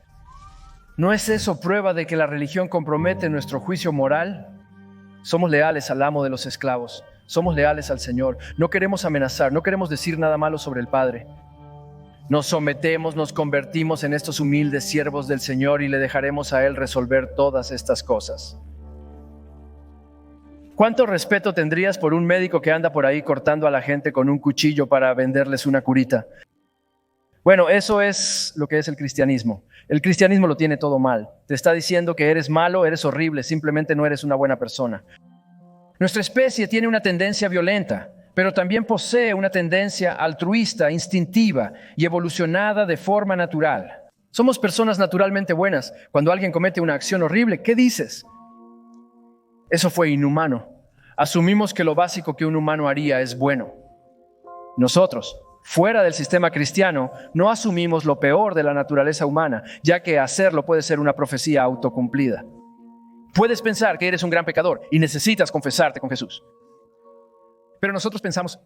¿No es eso prueba de que la religión compromete nuestro juicio moral? Somos leales al amo de los esclavos. Somos leales al Señor. No queremos amenazar, no queremos decir nada malo sobre el Padre. Nos sometemos, nos convertimos en estos humildes siervos del Señor y le dejaremos a Él resolver todas estas cosas. ¿Cuánto respeto tendrías por un médico que anda por ahí cortando a la gente con un cuchillo para venderles una curita? Bueno, eso es lo que es el cristianismo. El cristianismo lo tiene todo mal. Te está diciendo que eres malo, eres horrible, simplemente no eres una buena persona. Nuestra especie tiene una tendencia violenta, pero también posee una tendencia altruista, instintiva y evolucionada de forma natural. Somos personas naturalmente buenas. Cuando alguien comete una acción horrible, ¿qué dices? Eso fue inhumano. Asumimos que lo básico que un humano haría es bueno. Nosotros, fuera del sistema cristiano, no asumimos lo peor de la naturaleza humana, ya que hacerlo puede ser una profecía autocumplida. Puedes pensar que eres un gran pecador y necesitas confesarte con Jesús. Pero nosotros pensamos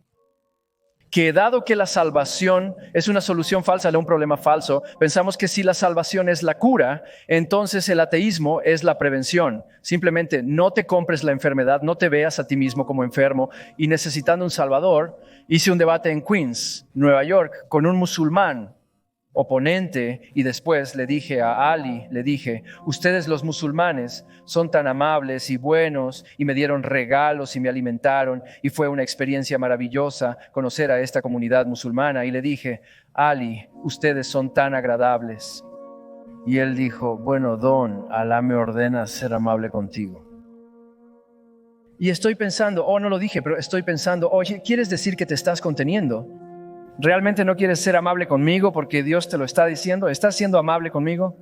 que dado que la salvación es una solución falsa a un problema falso, pensamos que si la salvación es la cura, entonces el ateísmo es la prevención. Simplemente no te compres la enfermedad, no te veas a ti mismo como enfermo y necesitando un salvador. Hice un debate en Queens, Nueva York, con un musulmán oponente y después le dije a Ali, ustedes los musulmanes son tan amables y buenos y me dieron regalos y me alimentaron y fue una experiencia maravillosa conocer a esta comunidad musulmana. Y le dije: Ali, ustedes son tan agradables. Y él dijo: bueno, Don, Alá me ordena ser amable contigo. Y estoy pensando, no lo dije, pero estoy pensando, oye, ¿quieres decir que te estás conteniendo? ¿Realmente no quieres ser amable conmigo porque Dios te lo está diciendo? ¿Estás siendo amable conmigo?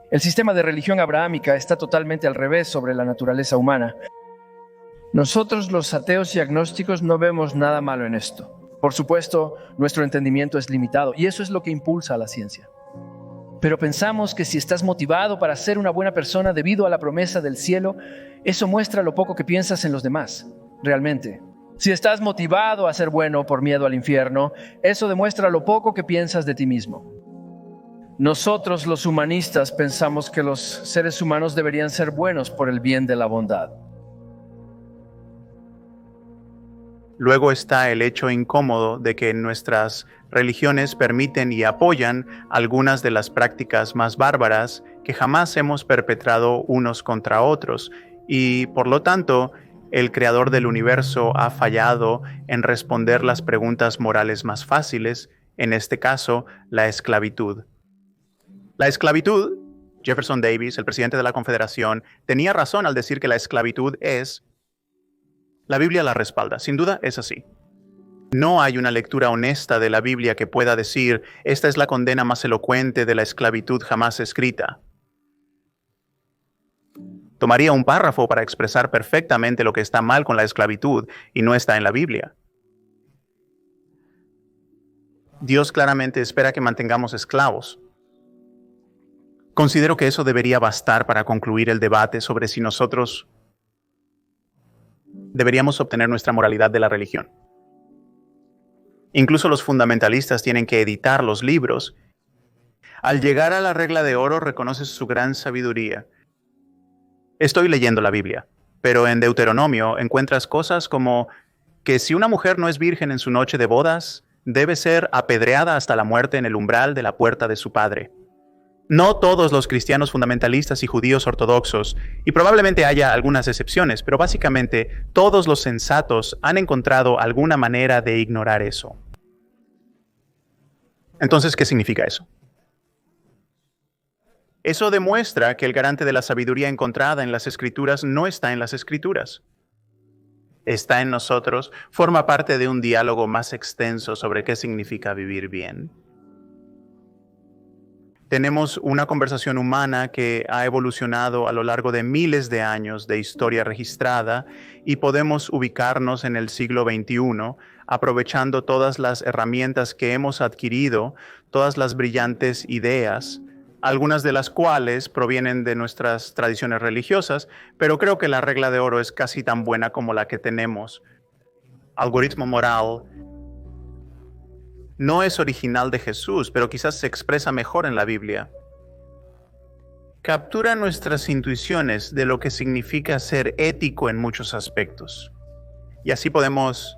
El sistema de religión abrahámica está totalmente al revés sobre la naturaleza humana. Nosotros, los ateos y agnósticos, no vemos nada malo en esto. Por supuesto, nuestro entendimiento es limitado y eso es lo que impulsa a la ciencia. Pero pensamos que si estás motivado para ser una buena persona debido a la promesa del cielo, eso muestra lo poco que piensas en los demás, realmente. Si estás motivado a ser bueno por miedo al infierno, eso demuestra lo poco que piensas de ti mismo. Nosotros, los humanistas, pensamos que los seres humanos deberían ser buenos por el bien de la bondad. Luego está el hecho incómodo de que nuestras religiones permiten y apoyan algunas de las prácticas más bárbaras que jamás hemos perpetrado unos contra otros y, por lo tanto, el creador del universo ha fallado en responder las preguntas morales más fáciles, en este caso, la esclavitud. La esclavitud, Jefferson Davis, el presidente de la Confederación, tenía razón al decir que la esclavitud es... La Biblia la respalda, sin duda es así. No hay una lectura honesta de la Biblia que pueda decir, esta es la condena más elocuente de la esclavitud jamás escrita. Tomaría un párrafo para expresar perfectamente lo que está mal con la esclavitud y no está en la Biblia. Dios claramente espera que mantengamos esclavos. Considero que eso debería bastar para concluir el debate sobre si nosotros deberíamos obtener nuestra moralidad de la religión. Incluso los fundamentalistas tienen que editar los libros. Al llegar a la regla de oro, reconoces su gran sabiduría. Estoy leyendo la Biblia, pero en Deuteronomio encuentras cosas como que si una mujer no es virgen en su noche de bodas, debe ser apedreada hasta la muerte en el umbral de la puerta de su padre. No todos los cristianos fundamentalistas y judíos ortodoxos, y probablemente haya algunas excepciones, pero básicamente todos los sensatos han encontrado alguna manera de ignorar eso. Entonces, ¿qué significa eso? Eso demuestra que el garante de la sabiduría encontrada en las Escrituras no está en las Escrituras. Está en nosotros, forma parte de un diálogo más extenso sobre qué significa vivir bien. Tenemos una conversación humana que ha evolucionado a lo largo de miles de años de historia registrada y podemos ubicarnos en el siglo XXI aprovechando todas las herramientas que hemos adquirido, todas las brillantes ideas, algunas de las cuales provienen de nuestras tradiciones religiosas, pero creo que la regla de oro es casi tan buena como la que tenemos. Algoritmo moral no es original de Jesús, pero quizás se expresa mejor en la Biblia. Captura nuestras intuiciones de lo que significa ser ético en muchos aspectos. Y así podemos...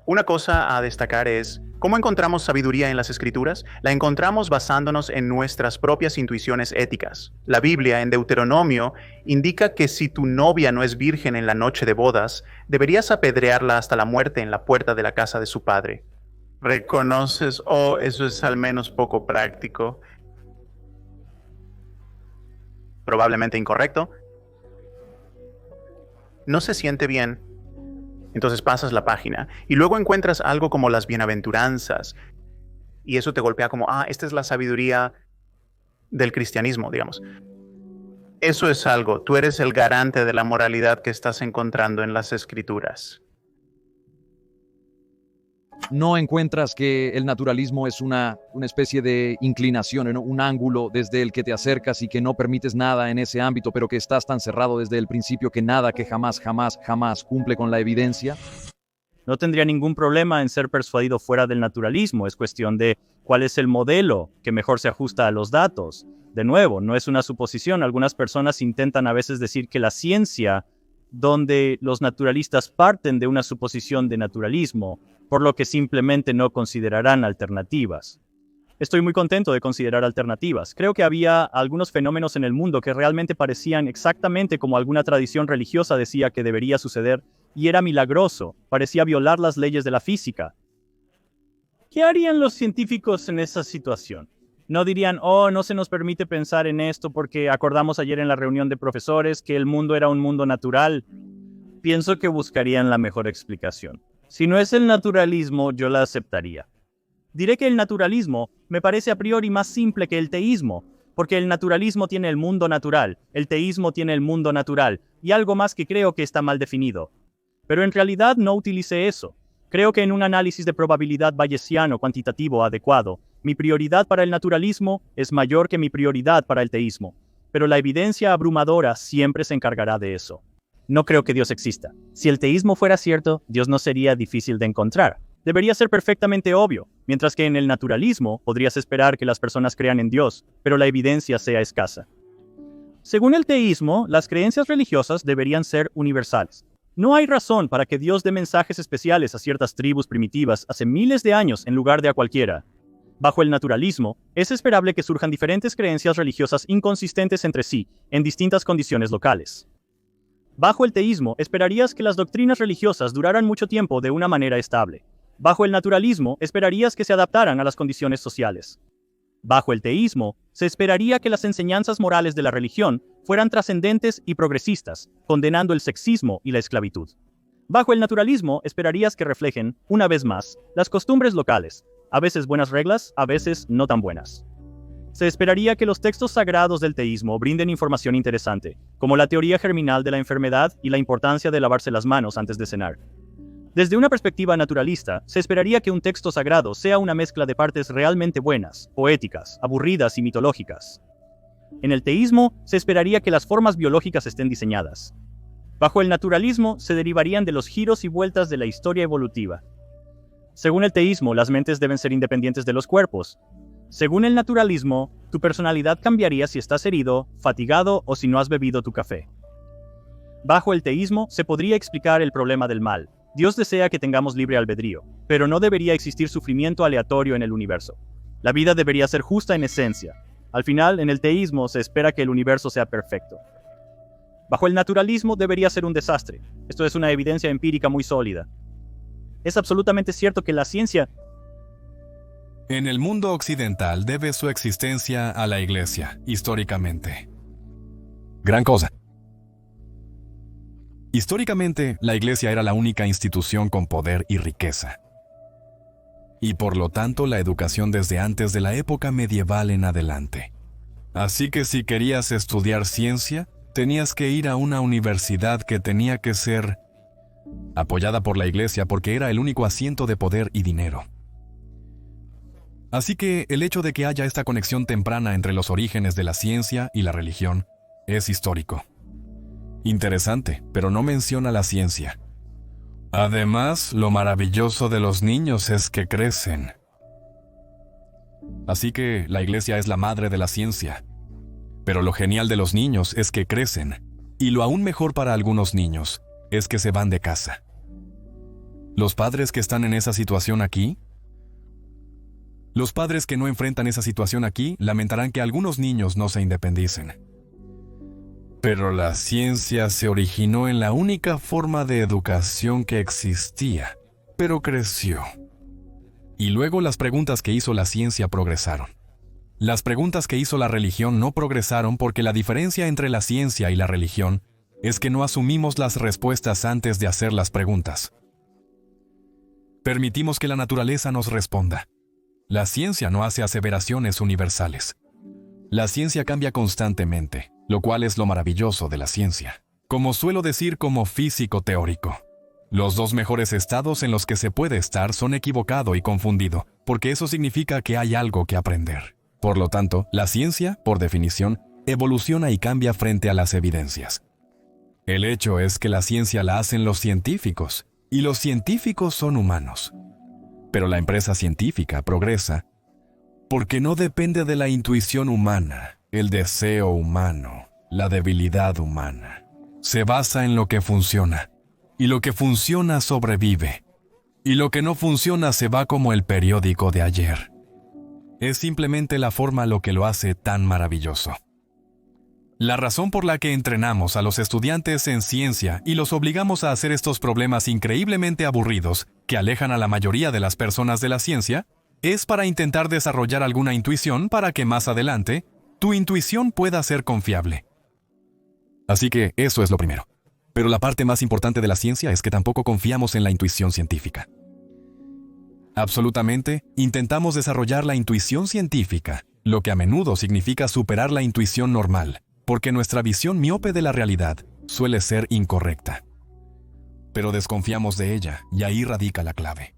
Una cosa a destacar es, ¿cómo encontramos sabiduría en las Escrituras? La encontramos basándonos en nuestras propias intuiciones éticas. La Biblia, en Deuteronomio, indica que si tu novia no es virgen en la noche de bodas, deberías apedrearla hasta la muerte en la puerta de la casa de su padre. ¿Reconoces, eso es al menos poco práctico? Probablemente incorrecto. No se siente bien. Entonces pasas la página y luego encuentras algo como las bienaventuranzas. Y eso te golpea como, esta es la sabiduría del cristianismo, digamos. Eso es algo, tú eres el garante de la moralidad que estás encontrando en las Escrituras. ¿No encuentras que el naturalismo es una especie de inclinación, ¿no? Un ángulo desde el que te acercas y que no permites nada en ese ámbito, pero que estás tan cerrado desde el principio que nada, que jamás cumple con la evidencia? No tendría ningún problema en ser persuadido fuera del naturalismo. Es cuestión de cuál es el modelo que mejor se ajusta a los datos. De nuevo, no es una suposición. Algunas personas intentan a veces decir que la ciencia, donde los naturalistas parten de una suposición de naturalismo, por lo que simplemente no considerarán alternativas. Estoy muy contento de considerar alternativas. Creo que había algunos fenómenos en el mundo que realmente parecían exactamente como alguna tradición religiosa decía que debería suceder, y era milagroso, parecía violar las leyes de la física. ¿Qué harían los científicos en esa situación? No dirían, no se nos permite pensar en esto porque acordamos ayer en la reunión de profesores que el mundo era un mundo natural. Pienso que buscarían la mejor explicación. Si no es el naturalismo, yo la aceptaría. Diré que el naturalismo me parece a priori más simple que el teísmo, porque el naturalismo tiene el mundo natural, el teísmo tiene el mundo natural, y algo más que creo que está mal definido. Pero en realidad no utilicé eso. Creo que en un análisis de probabilidad bayesiano cuantitativo adecuado, mi prioridad para el naturalismo es mayor que mi prioridad para el teísmo, pero la evidencia abrumadora siempre se encargará de eso. No creo que Dios exista. Si el teísmo fuera cierto, Dios no sería difícil de encontrar. Debería ser perfectamente obvio, mientras que en el naturalismo podrías esperar que las personas crean en Dios, pero la evidencia sea escasa. Según el teísmo, las creencias religiosas deberían ser universales. No hay razón para que Dios dé mensajes especiales a ciertas tribus primitivas hace miles de años en lugar de a cualquiera. Bajo el naturalismo, es esperable que surjan diferentes creencias religiosas inconsistentes entre sí, en distintas condiciones locales. Bajo el teísmo, esperarías que las doctrinas religiosas duraran mucho tiempo de una manera estable. Bajo el naturalismo, esperarías que se adaptaran a las condiciones sociales. Bajo el teísmo, se esperaría que las enseñanzas morales de la religión fueran trascendentes y progresistas, condenando el sexismo y la esclavitud. Bajo el naturalismo, esperarías que reflejen, una vez más, las costumbres locales, a veces buenas reglas, a veces no tan buenas. Se esperaría que los textos sagrados del teísmo brinden información interesante, como la teoría germinal de la enfermedad y la importancia de lavarse las manos antes de cenar. Desde una perspectiva naturalista, se esperaría que un texto sagrado sea una mezcla de partes realmente buenas, poéticas, aburridas y mitológicas. En el teísmo, se esperaría que las formas biológicas estén diseñadas. Bajo el naturalismo, se derivarían de los giros y vueltas de la historia evolutiva. Según el teísmo, las mentes deben ser independientes de los cuerpos. Según el naturalismo, tu personalidad cambiaría si estás herido, fatigado o si no has bebido tu café. Bajo el teísmo, se podría explicar el problema del mal. Dios desea que tengamos libre albedrío, pero no debería existir sufrimiento aleatorio en el universo. La vida debería ser justa en esencia. Al final, en el teísmo se espera que el universo sea perfecto. Bajo el naturalismo debería ser un desastre. Esto es una evidencia empírica muy sólida. Es absolutamente cierto que la ciencia... En el mundo occidental debe su existencia a la Iglesia, históricamente. Gran cosa. Históricamente, la Iglesia era la única institución con poder y riqueza. Y por lo tanto, la educación desde antes de la época medieval en adelante. Así que si querías estudiar ciencia, tenías que ir a una universidad que tenía que ser apoyada por la Iglesia porque era el único asiento de poder y dinero. Así que el hecho de que haya esta conexión temprana entre los orígenes de la ciencia y la religión es histórico. Interesante, pero no menciona la ciencia. Además, lo maravilloso de los niños es que crecen. Así que la Iglesia es la madre de la ciencia. Pero lo genial de los niños es que crecen. Y lo aún mejor para algunos niños es que se van de casa. Los padres que están en esa situación aquí, los padres que no enfrentan esa situación aquí, lamentarán que algunos niños no se independicen. Pero la ciencia se originó en la única forma de educación que existía, pero creció. Y luego las preguntas que hizo la ciencia progresaron. Las preguntas que hizo la religión no progresaron porque la diferencia entre la ciencia y la religión es que no asumimos las respuestas antes de hacer las preguntas. Permitimos que la naturaleza nos responda. La ciencia no hace aseveraciones universales. La ciencia cambia constantemente, lo cual es lo maravilloso de la ciencia. Como suelo decir como físico teórico, los dos mejores estados en los que se puede estar son equivocado y confundido, porque eso significa que hay algo que aprender. Por lo tanto, la ciencia, por definición, evoluciona y cambia frente a las evidencias. El hecho es que la ciencia la hacen los científicos, y los científicos son humanos. Pero la empresa científica progresa porque no depende de la intuición humana, el deseo humano, la debilidad humana. Se basa en lo que funciona, y lo que funciona sobrevive, y lo que no funciona se va como el periódico de ayer. Es simplemente la forma lo que lo hace tan maravilloso. La razón por la que entrenamos a los estudiantes en ciencia y los obligamos a hacer estos problemas increíblemente aburridos que alejan a la mayoría de las personas de la ciencia es para intentar desarrollar alguna intuición para que más adelante tu intuición pueda ser confiable. Así que eso es lo primero. Pero la parte más importante de la ciencia es que tampoco confiamos en la intuición científica. Absolutamente, intentamos desarrollar la intuición científica, lo que a menudo significa superar la intuición normal, porque nuestra visión miope de la realidad suele ser incorrecta. Pero desconfiamos de ella, y ahí radica la clave.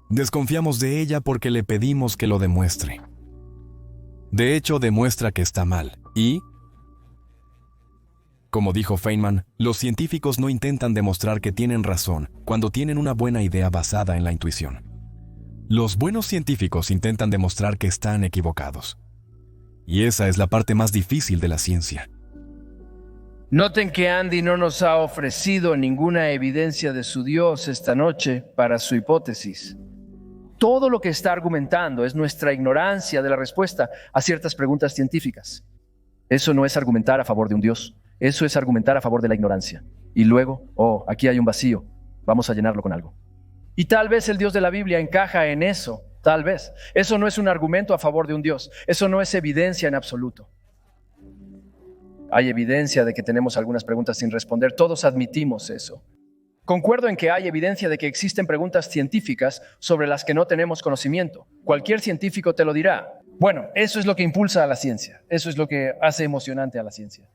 Desconfiamos de ella porque le pedimos que lo demuestre. De hecho, demuestra que está mal, y... Como dijo Feynman, los científicos no intentan demostrar que tienen razón cuando tienen una buena idea basada en la intuición. Los buenos científicos intentan demostrar que están equivocados. Y esa es la parte más difícil de la ciencia. Noten que Andy no nos ha ofrecido ninguna evidencia de su Dios esta noche para su hipótesis. Todo lo que está argumentando es nuestra ignorancia de la respuesta a ciertas preguntas científicas. Eso no es argumentar a favor de un Dios. Eso es argumentar a favor de la ignorancia. Y luego, aquí hay un vacío. Vamos a llenarlo con algo. Y tal vez el Dios de la Biblia encaja en eso. Tal vez. Eso no es un argumento a favor de un Dios. Eso no es evidencia en absoluto. Hay evidencia de que tenemos algunas preguntas sin responder. Todos admitimos eso. Concuerdo en que hay evidencia de que existen preguntas científicas sobre las que no tenemos conocimiento. Cualquier científico te lo dirá. Bueno, eso es lo que impulsa a la ciencia. Eso es lo que hace emocionante a la ciencia.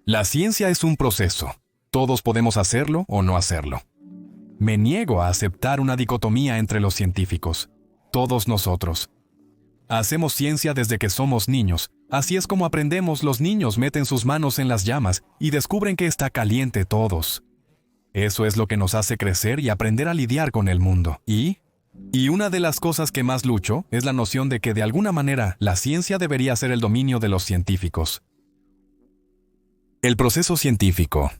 La ciencia es un proceso. Todos podemos hacerlo o no hacerlo. Me niego a aceptar una dicotomía entre los científicos. Todos nosotros. Hacemos ciencia desde que somos niños. Así es como aprendemos. Los niños meten sus manos en las llamas y descubren que está caliente todos. Eso es lo que nos hace crecer y aprender a lidiar con el mundo. Y una de las cosas que más lucho es la noción de que de alguna manera la ciencia debería ser el dominio de los científicos. El proceso científico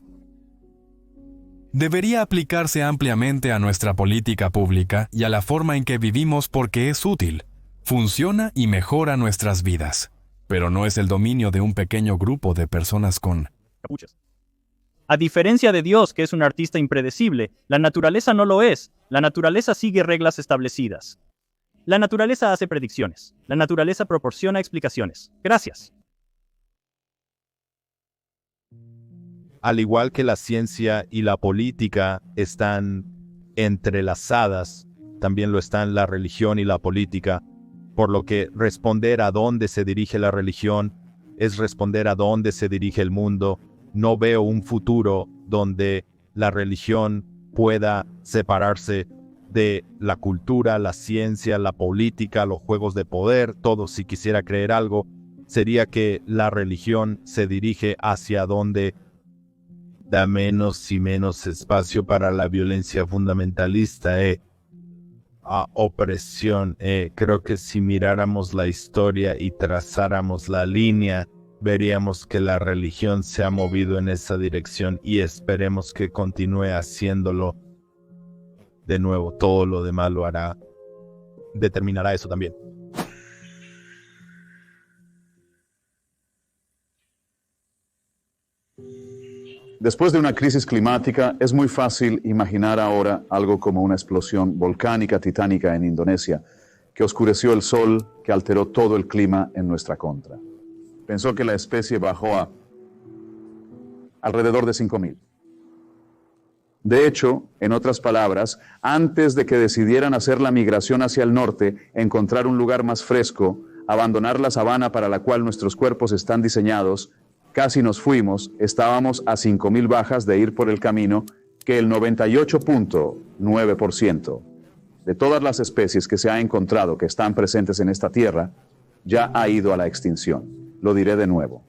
debería aplicarse ampliamente a nuestra política pública y a la forma en que vivimos porque es útil, funciona y mejora nuestras vidas. pero no es el dominio de un pequeño grupo de personas con capuchas. A diferencia de Dios, que es un artista impredecible, la naturaleza no lo es. La naturaleza sigue reglas establecidas. La naturaleza hace predicciones. La naturaleza proporciona explicaciones. Gracias. Al igual que la ciencia y la política están entrelazadas, también lo están la religión y la política, por lo que responder a dónde se dirige la religión es responder a dónde se dirige el mundo. No veo un futuro donde la religión pueda separarse de la cultura, la ciencia, la política, los juegos de poder, todo. Si quisiera creer algo, sería que la religión se dirige hacia donde da menos y menos espacio para la violencia fundamentalista, a opresión. Creo que si miráramos la historia y trazáramos la línea, veríamos que la religión se ha movido en esa dirección y esperemos que continúe haciéndolo. De nuevo, todo lo demás lo hará, determinará eso también. Después de una crisis climática, es muy fácil imaginar ahora algo como una explosión volcánica titánica en Indonesia, que oscureció el sol, que alteró todo el clima en nuestra contra. Pensó que la especie bajó a alrededor de 5,000. De hecho, en otras palabras, antes de que decidieran hacer la migración hacia el norte, encontrar un lugar más fresco, abandonar la sabana para la cual nuestros cuerpos están diseñados, casi nos fuimos, estábamos a 5,000 bajas de ir por el camino que el 98.9% de todas las especies que se ha encontrado que están presentes en esta tierra ya ha ido a la extinción. Lo diré de nuevo.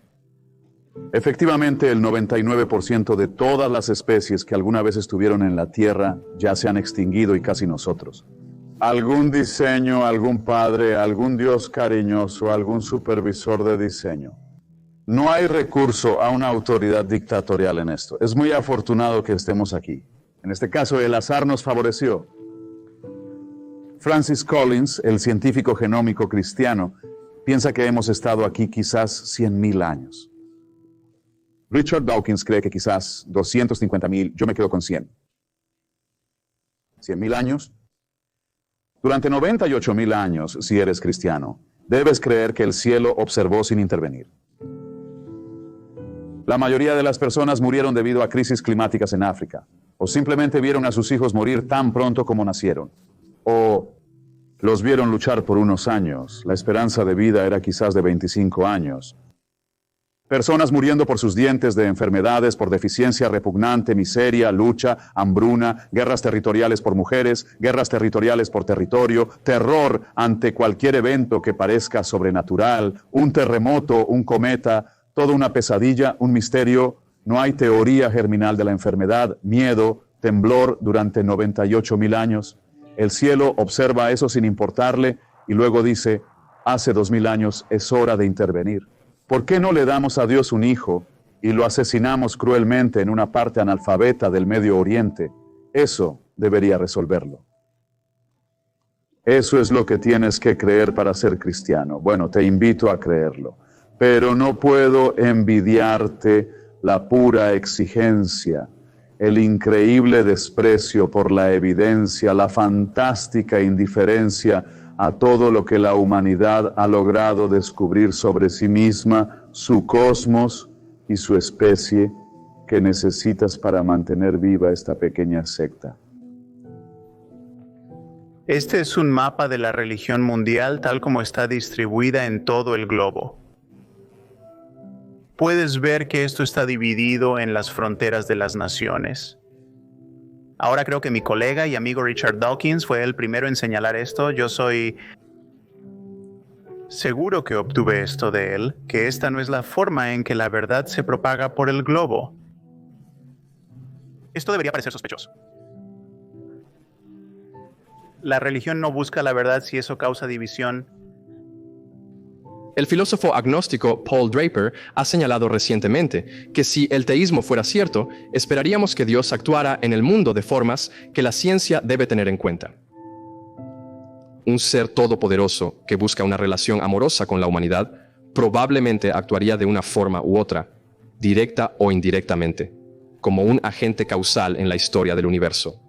Efectivamente, el 99% de todas las especies que alguna vez estuvieron en la Tierra ya se han extinguido y casi nosotros. Algún diseño, algún padre, algún Dios cariñoso, algún supervisor de diseño. No hay recurso a una autoridad dictatorial en esto. Es muy afortunado que estemos aquí. En este caso, el azar nos favoreció. Francis Collins, el científico genómico cristiano, piensa que hemos estado aquí quizás 100,000 años. Richard Dawkins cree que quizás 250,000, yo me quedo con 100. 100,000 años. Durante 98,000 años, si eres cristiano, debes creer que el cielo observó sin intervenir. La mayoría de las personas murieron debido a crisis climáticas en África, o simplemente vieron a sus hijos morir tan pronto como nacieron, o los vieron luchar por unos años. La esperanza de vida era quizás de 25 años. Personas muriendo por sus dientes de enfermedades, por deficiencia repugnante, miseria, lucha, hambruna, guerras territoriales por mujeres, guerras territoriales por territorio, terror ante cualquier evento que parezca sobrenatural, un terremoto, un cometa, toda una pesadilla, un misterio. No hay teoría germinal de la enfermedad, miedo, temblor durante 98,000 años. El cielo observa eso sin importarle y luego dice, hace 2,000 años es hora de intervenir. ¿Por qué no le damos a Dios un hijo y lo asesinamos cruelmente en una parte analfabeta del Medio Oriente? Eso debería resolverlo. Eso es lo que tienes que creer para ser cristiano. Bueno, te invito a creerlo. Pero no puedo envidiarte la pura exigencia, el increíble desprecio por la evidencia, la fantástica indiferencia a todo lo que la humanidad ha logrado descubrir sobre sí misma, su cosmos y su especie, que necesitas para mantener viva esta pequeña secta. Este es un mapa de la religión mundial tal como está distribuida en todo el globo. Puedes ver que esto está dividido en las fronteras de las naciones. Ahora creo que mi colega y amigo Richard Dawkins fue el primero en señalar esto. Yo soy seguro que obtuve esto de él, que esta no es la forma en que la verdad se propaga por el globo. Esto debería parecer sospechoso. La religión no busca la verdad si eso causa división. El filósofo agnóstico Paul Draper ha señalado recientemente que si el teísmo fuera cierto, esperaríamos que Dios actuara en el mundo de formas que la ciencia debe tener en cuenta. Un ser todopoderoso que busca una relación amorosa con la humanidad probablemente actuaría de una forma u otra, directa o indirectamente, como un agente causal en la historia del universo.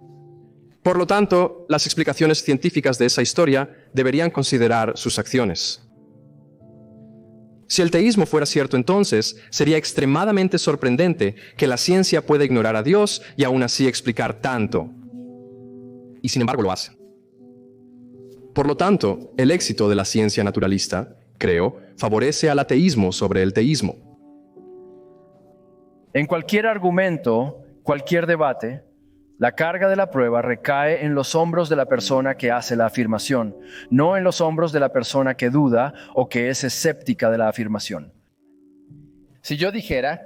Por lo tanto, las explicaciones científicas de esa historia deberían considerar sus acciones. Si el teísmo fuera cierto entonces, sería extremadamente sorprendente que la ciencia pueda ignorar a Dios y aún así explicar tanto. Y sin embargo lo hace. Por lo tanto, el éxito de la ciencia naturalista, creo, favorece al ateísmo sobre el teísmo. En cualquier argumento, cualquier debate, la carga de la prueba recae en los hombros de la persona que hace la afirmación, no en los hombros de la persona que duda o que es escéptica de la afirmación. Si yo dijera,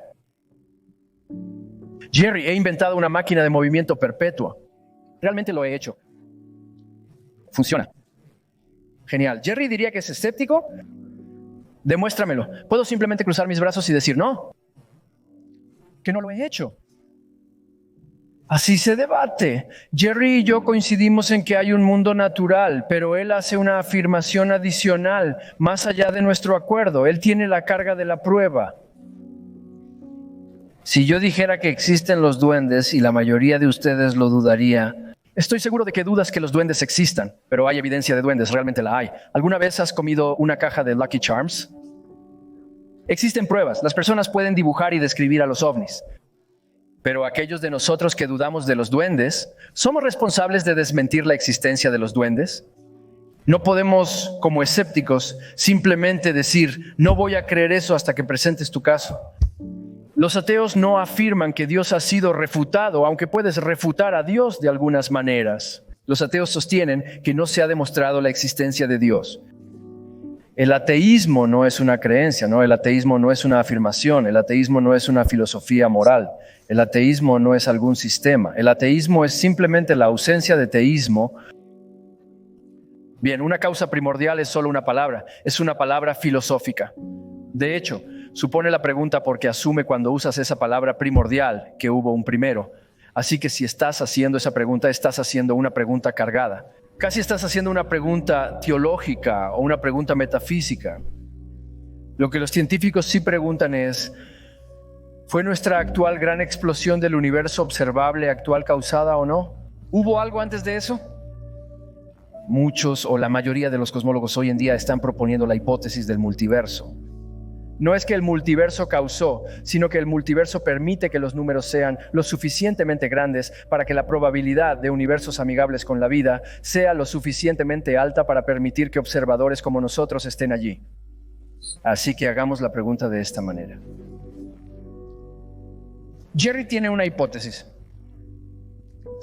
Jerry, he inventado una máquina de movimiento perpetuo. Realmente lo he hecho. Funciona. Genial. ¿Jerry diría que es escéptico? Demuéstramelo. ¿Puedo simplemente cruzar mis brazos y decir no? Que no lo he hecho. Así se debate. Jerry y yo coincidimos en que hay un mundo natural, pero él hace una afirmación adicional, más allá de nuestro acuerdo. Él tiene la carga de la prueba. Si yo dijera que existen los duendes y la mayoría de ustedes lo dudaría, estoy seguro de que dudas que los duendes existan, pero hay evidencia de duendes, realmente la hay. ¿Alguna vez has comido una caja de Lucky Charms? Existen pruebas. Las personas pueden dibujar y describir a los ovnis. Pero aquellos de nosotros que dudamos de los duendes, ¿somos responsables de desmentir la existencia de los duendes? No podemos, como escépticos, simplemente decir, no voy a creer eso hasta que presentes tu caso. Los ateos no afirman que Dios ha sido refutado, aunque puedes refutar a Dios de algunas maneras. Los ateos sostienen que no se ha demostrado la existencia de Dios. El ateísmo no es una creencia, ¿no? El ateísmo no es una afirmación, el ateísmo no es una filosofía moral, el ateísmo no es algún sistema, el ateísmo es simplemente la ausencia de teísmo. Bien, una causa primordial es solo una palabra, es una palabra filosófica. De hecho, supone la pregunta porque asume cuando usas esa palabra primordial que hubo un primero. Así que si estás haciendo esa pregunta, estás haciendo una pregunta cargada. Casi estás haciendo una pregunta teológica o una pregunta metafísica. Lo que los científicos sí preguntan es, ¿fue nuestra actual gran explosión del universo observable actual causada o no? ¿Hubo algo antes de eso? Muchos o la mayoría de los cosmólogos hoy en día están proponiendo la hipótesis del multiverso. No es que el multiverso causó, sino que el multiverso permite que los números sean lo suficientemente grandes para que la probabilidad de universos amigables con la vida sea lo suficientemente alta para permitir que observadores como nosotros estén allí. Así que hagamos la pregunta de esta manera. Jerry tiene una hipótesis.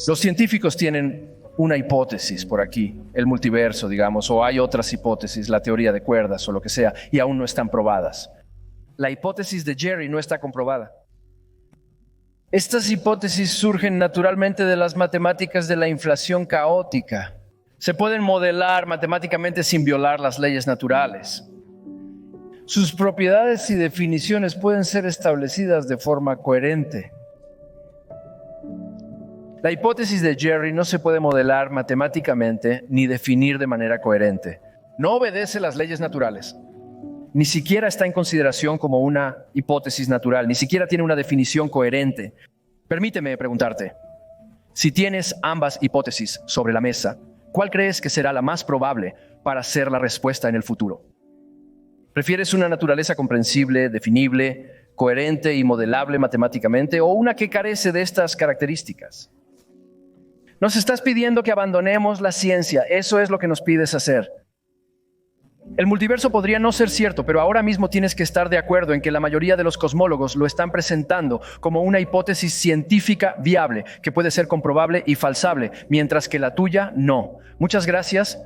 Los científicos tienen una hipótesis por aquí, el multiverso, digamos, o hay otras hipótesis, la teoría de cuerdas o lo que sea, y aún no están probadas. La hipótesis de Jerry no está comprobada. Estas hipótesis surgen naturalmente de las matemáticas de la inflación caótica. Se pueden modelar matemáticamente sin violar las leyes naturales. Sus propiedades y definiciones pueden ser establecidas de forma coherente. La hipótesis de Jerry no se puede modelar matemáticamente ni definir de manera coherente. No obedece las leyes naturales. Ni siquiera está en consideración como una hipótesis natural, ni siquiera tiene una definición coherente. Permíteme preguntarte, si tienes ambas hipótesis sobre la mesa, ¿cuál crees que será la más probable para ser la respuesta en el futuro? ¿Prefieres una naturaleza comprensible, definible, coherente y modelable matemáticamente, o una que carece de estas características? Nos estás pidiendo que abandonemos la ciencia, eso es lo que nos pides hacer. El multiverso podría no ser cierto, pero ahora mismo tienes que estar de acuerdo en que la mayoría de los cosmólogos lo están presentando como una hipótesis científica viable, que puede ser comprobable y falsable, mientras que la tuya no. Muchas gracias.